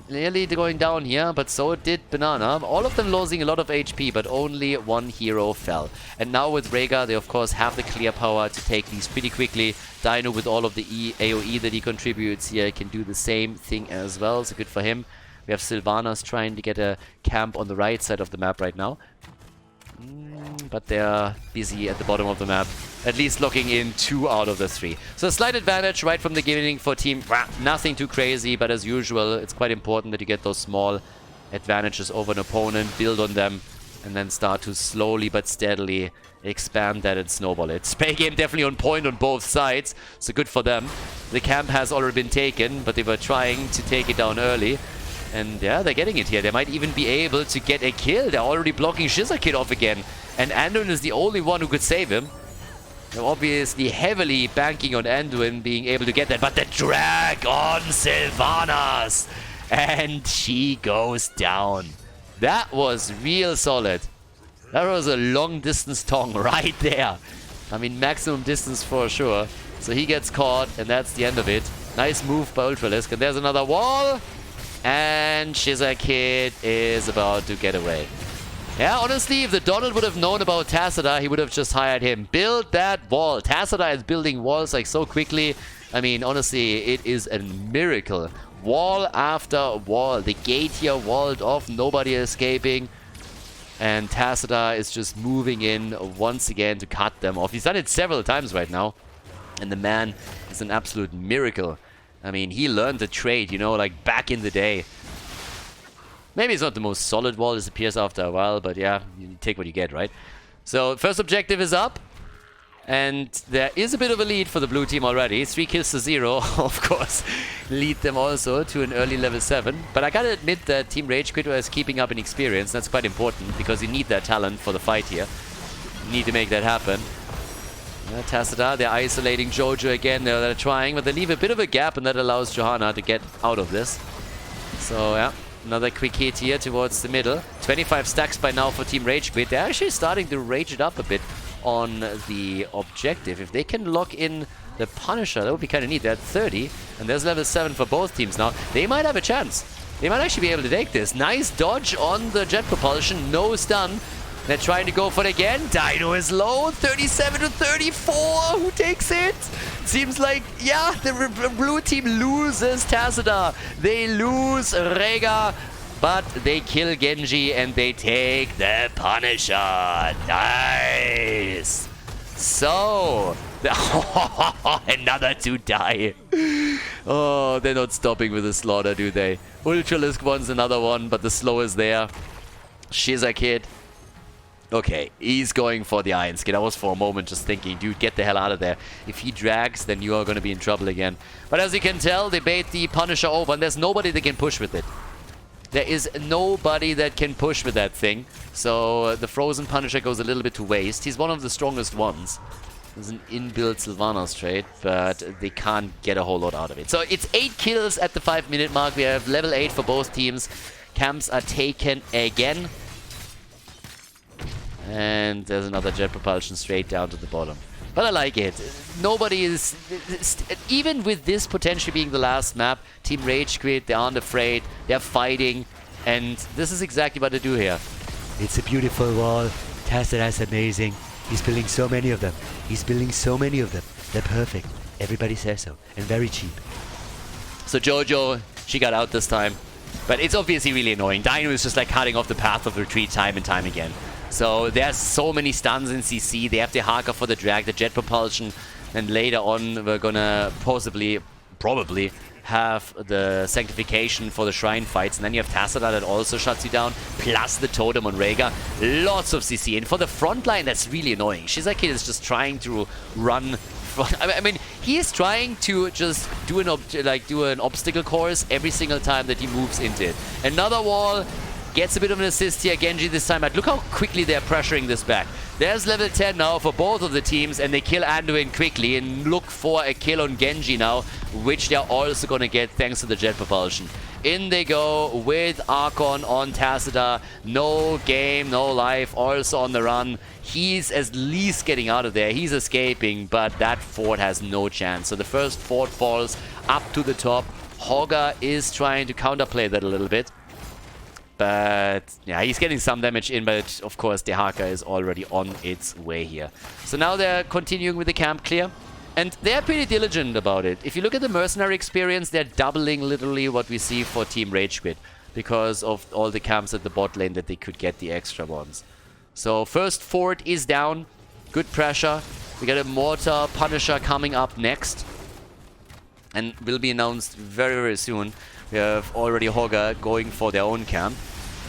nearly going down here, but so did Banana. All of them losing a lot of HP, but only one hero fell. And now with Rega, they of course have the clear power to take these pretty quickly. Dino with all of the AoE that he contributes here can do the same thing as well, so good for him. We have Sylvanas trying to get a camp on the right side of the map right now. But they're busy at the bottom of the map, at least locking in 2 out of the 3. So a slight advantage right from the beginning for Team. Nothing too crazy, but as usual, it's quite important that you get those small advantages over an opponent, build on them, and then start to slowly but steadily expand that and snowball it. Spay game definitely on point on both sides, so good for them. The camp has already been taken, but they were trying to take it down early. And yeah, they're getting it here. They might even be able to get a kill. They're already blocking Shizakid off again. And Anduin is the only one who could save him. They're obviously heavily banking on Anduin being able to get that. But the drag on Sylvanas! And she goes down. That was real solid. That was a long distance tong right there. I mean, maximum distance for sure. So he gets caught, and that's the end of it. Nice move by Ultralisk. And there's another wall. And Shizakid is about to get away. Yeah, honestly, if the Donald would have known about Tacita, he would have just hired him. Build that wall. Tacita is building walls like so quickly. I mean, honestly, it is a miracle. Wall after wall. The gate here walled off. Nobody escaping. And Tacita is just moving in once again to cut them off. He's done it several times right now. And the man is an absolute miracle. I mean, he learned the trade, you know, like back in the day. Maybe it's not the most solid wall, it appears after a while, but yeah, you take what you get, right? So, first objective is up. And there is a bit of a lead for the blue team already. 3 kills to 0, of course, lead them also to an early level 7. But I gotta admit that Team RageQuit is keeping up in experience. That's quite important, because you need that talent for the fight here. You need to make that happen. Tacita, they're isolating Jojo again. They're trying, but they leave a bit of a gap, and that allows Johanna to get out of this. So, yeah, another quick hit here towards the middle. 25 stacks by now for Team RageQuit. They're actually starting to rage it up a bit on the objective. If they can lock in the Punisher, that would be kind of neat. They're at 30, and there's level 7 for both teams now. They might have a chance. They might actually be able to take this. Nice dodge on the jet propulsion. No stun. They're trying to go for it again. Dino is low. 37 to 34. Who takes it? Seems like, yeah, the blue team loses Tacita. They lose Rega. But they kill Genji and they take the Punisher. Nice. So, another 2 die. Oh, they're not stopping with the slaughter, do they? Ultralisk wants another one, but the slow is there. Shiza Kid. Okay, he's going for the Iron Skin. I was for a moment just thinking, dude, get the hell out of there. If he drags, then you are going to be in trouble again. But as you can tell, they bait the Punisher over, and there's nobody that can push with it. There is nobody that can push with that thing. So the Frozen Punisher goes a little bit to waste. He's one of the strongest ones. There's an inbuilt Sylvanas trait, but they can't get a whole lot out of it. So it's 8 kills at the 5-minute mark. We have level 8 for both teams. Camps are taken again. And there's another jet propulsion straight down to the bottom. But I like it. Nobody is... Even with this potentially being the last map, Team RageQuit, they aren't afraid. They're fighting. And this is exactly what they do here. It's a beautiful wall. Tacita is amazing. He's building so many of them. He's building so many of them. They're perfect. Everybody says so. And very cheap. So Jojo, she got out this time. But it's obviously really annoying. Dino is just like cutting off the path of retreat time and time again. So there's so many stuns in CC. They have the Haka for the drag, the jet propulsion, and later on we're gonna probably have the sanctification for the shrine fights, and then you have Tacita that also shuts you down, plus the totem on Rega. Lots of CC, and for the front line that's really annoying. Shizaki is just trying to run. I mean, he is trying to just do an obstacle course every single time that he moves into it. Another wall. Gets a bit of an assist here, Genji this time, but look how quickly they're pressuring this back. There's level 10 now for both of the teams, and they kill Anduin quickly and look for a kill on Genji now, which they're also going to get thanks to the jet propulsion. In they go with Archon on Tacita. No game, no life, also on the run. He's at least getting out of there. He's escaping, but that fort has no chance. So the first fort falls up to the top. Hogger is trying to counterplay that a little bit. But yeah, he's getting some damage in, but of course the Haka is already on its way here. So now they're continuing with the camp clear. And they're pretty diligent about it. If you look at the mercenary experience, they're doubling literally what we see for Team RageQuit, because of all the camps at the bot lane that they could get the extra ones. So first fort is down. Good pressure. We got a Mortar Punisher coming up next. And will be announced very, very soon. We have already Hogger going for their own camp.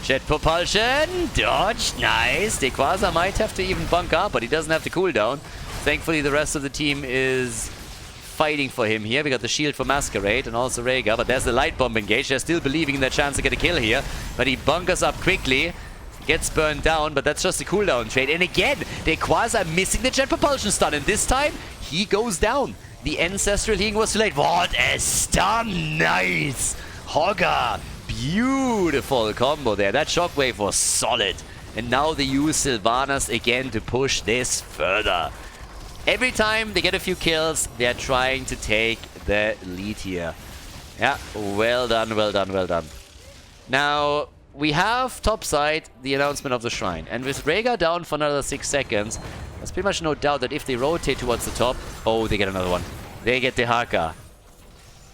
Jet propulsion, dodge, nice. Dequaza might have to even bunk up, but he doesn't have the cooldown. Thankfully, the rest of the team is fighting for him here. We got the shield for Masquerade and also Rega, but there's the light bomb engaged. They're still believing in their chance to get a kill here, but he bunkers up quickly. Gets burned down, but that's just a cooldown trade. And again, Dequaza missing the jet propulsion stun, and this time he goes down. The Ancestral Healing was too late. What a stun! Nice! Hogger! Beautiful combo there. That shockwave was solid. And now they use Sylvanas again to push this further. Every time they get a few kills, they're trying to take the lead here. Yeah, well done, well done, well done. Now, we have topside the announcement of the shrine. And with Rega down for another 6 seconds, there's pretty much no doubt that if they rotate towards the top... Oh, they get another one. They get the Haka.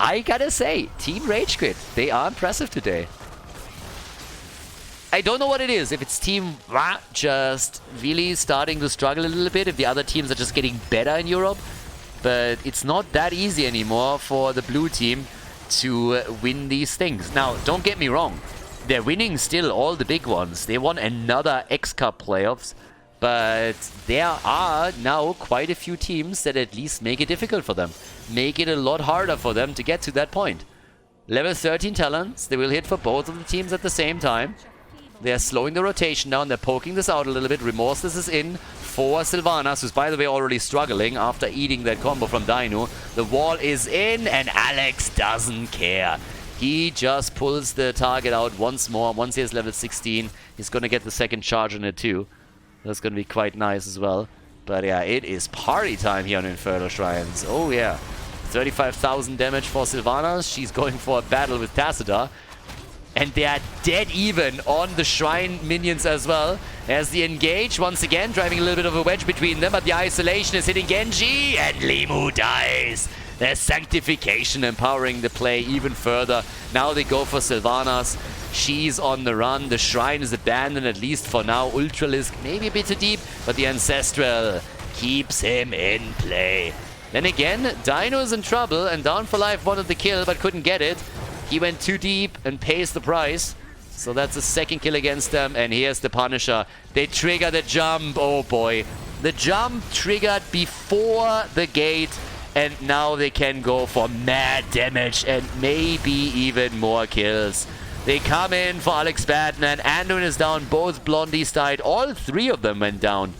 I gotta say, Team RageQuit, they are impressive today. I don't know what it is. If it's Team Ra just really starting to struggle a little bit, if the other teams are just getting better in Europe. but it's not that easy anymore for the blue team to win these things. Now, don't get me wrong. They're winning still all the big ones. They won another X-Cup playoffs. But there are now quite a few teams that at least make it difficult for them. Make it a lot harder for them to get to that point. Level 13 talents. They will hit for both of the teams at the same time. They're slowing the rotation down. They're poking this out a little bit. Remorseless is in for Sylvanas, who's, by the way, already struggling after eating that combo from Dino. The wall is in, and Alex doesn't care. He just pulls the target out once more. Once he has level 16, he's going to get the second charge on it too. That's going to be quite nice as well. But yeah, it is party time here on Infernal Shrines. Oh yeah. 35,000 damage for Sylvanas. She's going for a battle with Tassadar. And they are dead even on the Shrine minions as well. As the engage, once again, driving a little bit of a wedge between them. But the isolation is hitting Genji, and Limu dies. There's Sanctification empowering the play even further. Now they go for Sylvanas. She's on the run. The Shrine is abandoned, at least for now. Ultralisk maybe a bit too deep, but the Ancestral keeps him in play. Then again, Dino's in trouble, and Down for Life wanted the kill, but couldn't get it. He went too deep and pays the price. So that's a second kill against them, and here's the Punisher. They trigger the jump. Oh boy. The jump triggered before the gate, and now they can go for mad damage and maybe even more kills. They come in for Alex Batman. Anduin is down. Both Blondies died. All three of them went down.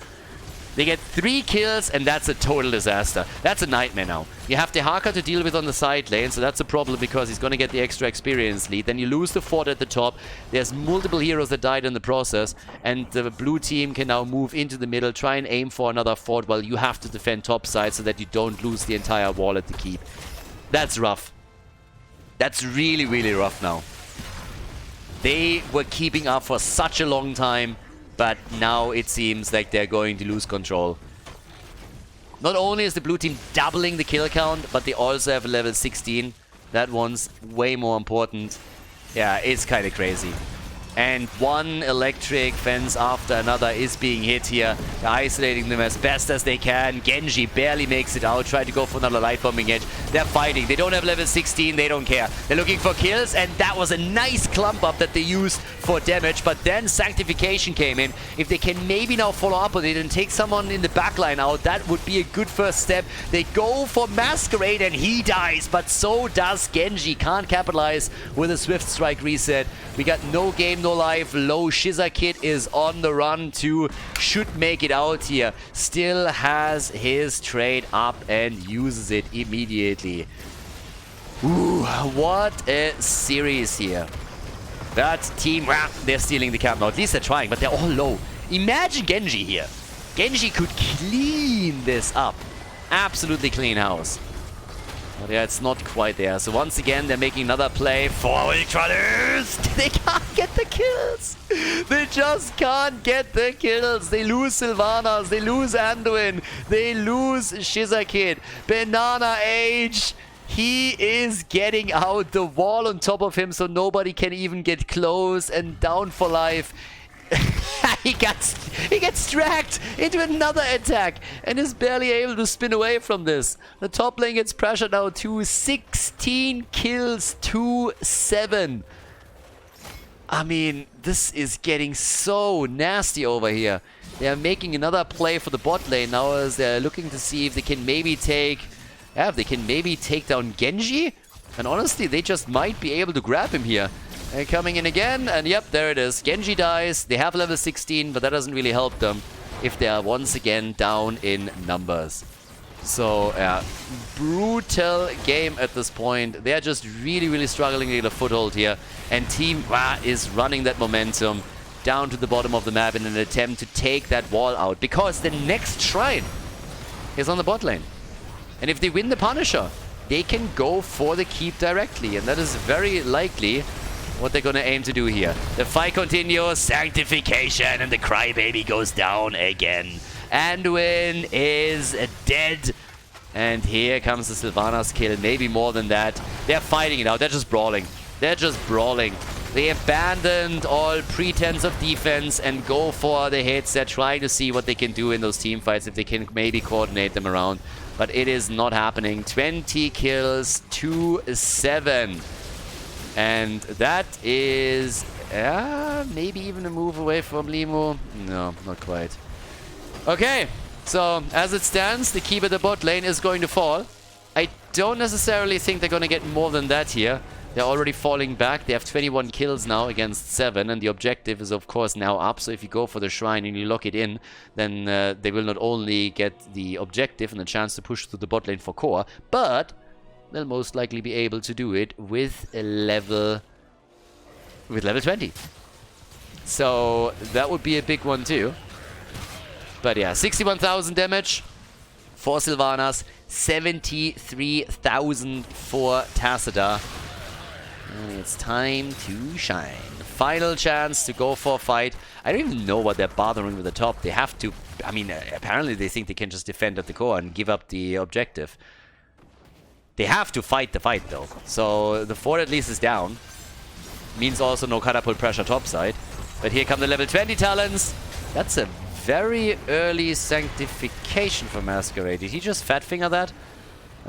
They get 3 kills, and that's a total disaster. That's a nightmare now. You have the Haka to deal with on the side lane, so that's a problem because he's going to get the extra experience lead. Then you lose the fort at the top. There's multiple heroes that died in the process, and the blue team can now move into the middle, try and aim for another fort while you have to defend top side so that you don't lose the entire wall at the keep. That's rough. That's really, really rough now. They were keeping up for such a long time, but now it seems like they're going to lose control. Not only is the blue team doubling the kill count, but they also have a level 16. That one's way more important. Yeah, it's kind of crazy. And one electric fence after another is being hit here. They're isolating them as best as they can. Genji barely makes it out. Try to go for another light bombing edge. They're fighting. They don't have level 16. They don't care. They're looking for kills, and that was a nice clump up that they used for damage. But then Sanctification came in. If they can maybe now follow up on it and take someone in the backline out, that would be a good first step. They go for Masquerade, and he dies, but so does Genji. Can't capitalize with a Swift Strike reset. We got no game, no life. Low Shiza Kid is on the run too. Should make it out here. Still has his trade up and uses it immediately. Ooh, what a series here. That team, they're stealing the camp now. At least they're trying, but they're all low. Imagine Genji here. Genji could clean this up. Absolutely clean house. But yeah, it's not quite there. So once again, they're making another play for Ultralist. They can't get the kills. They just can't get the kills. They lose Sylvanas. They lose Anduin. They lose Shiza Kid. Banana Age. He is getting out. The wall on top of him so nobody can even get close. And Down for Life. he gets dragged into another attack and is barely able to spin away from this. The top lane gets pressured now to 16 kills to 7. I mean, this is getting so nasty over here. They are making another play for the bot lane now as they're looking to see if they can maybe take... Yeah, if they can maybe take down Genji. And honestly, they just might be able to grab him here. And coming in again, and yep, there it is. Genji dies. They have level 16, but that doesn't really help them if they are once again down in numbers. So, yeah, brutal game at this point. They're just really, really struggling to get a foothold here. And Team is running that momentum down to the bottom of the map in an attempt to take that wall out. Because the next shrine is on the bot lane. And if they win the Punisher, they can go for the keep directly. And that is very likely what they're going to aim to do here. The fight continues. Sanctification, and the crybaby goes down again. Anduin is dead. And here comes the Sylvanas kill. Maybe more than that. They're fighting it out. They're just brawling. They're just brawling. They abandoned all pretense of defense and go for the hits. They're trying to see what they can do in those team fights, if they can maybe coordinate them around. But it is not happening. 20 kills to 7. And that is maybe even a move away from Limo. No, not quite. Okay, so as it stands, the keep at the bot lane is going to fall. I don't necessarily think they're going to get more than that here. They're already falling back. They have 21 kills now against 7, and the objective is of course now up. So if you go for the shrine and you lock it in, then they will not only get the objective and the chance to push through the bot lane for core, but they'll most likely be able to do it with level 20. So that would be a big one too. But yeah, 61,000 damage for Sylvanas, 73,000 for Tacita. And it's time to shine. Final chance to go for a fight. I don't even know what they're bothering with the top. They have to... I mean, apparently they think they can just defend at the core and give up the objective. They have to fight the fight, though. So the fort at least is down. Means also no catapult pressure topside. But here come the level 20 talents. That's a very early sanctification for Masquerade. Did he just fat finger that?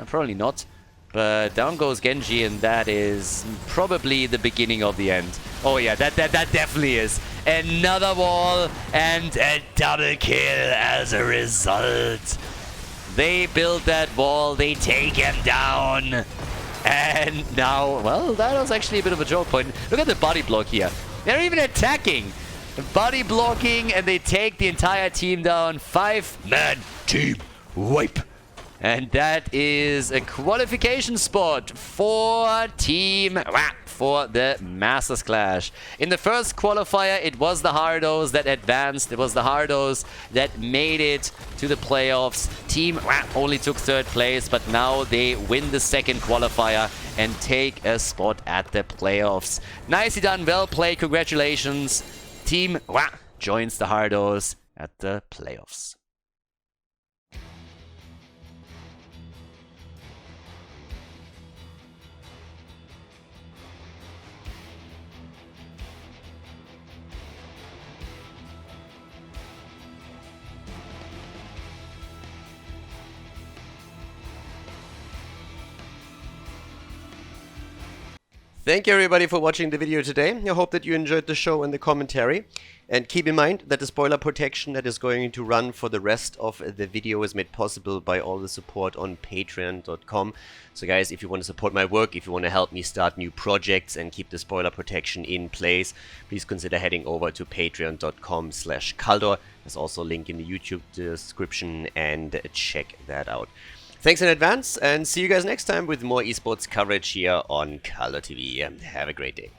Probably not. But down goes Genji, and that is probably the beginning of the end. Oh yeah, that definitely is. Another wall and a double kill as a result. They build that wall, they take him down. And now, well, that was actually a bit of a joke point. Look at the body block here. They're even attacking. Body blocking, and they take the entire team down. 5-man team wipe. And that is a qualification spot for Team for the Masters Clash. In the first qualifier, it was the Hardos that advanced. It was the Hardos that made it to the playoffs. Team only took 3rd place, but now they win the second qualifier and take a spot at the playoffs. Nicely done, well played, congratulations. Team joins the Hardos at the playoffs. Thank you everybody for watching the video today. I hope that you enjoyed the show and the commentary. And keep in mind that the spoiler protection that is going to run for the rest of the video is made possible by all the support on patreon.com. So guys, if you want to support my work, if you want to help me start new projects and keep the spoiler protection in place, please consider heading over to patreon.com/Khaldor. There's also a link in the YouTube description, and check that out. Thanks in advance, and see you guys next time with more esports coverage here on Khaldor TV. Have a great day.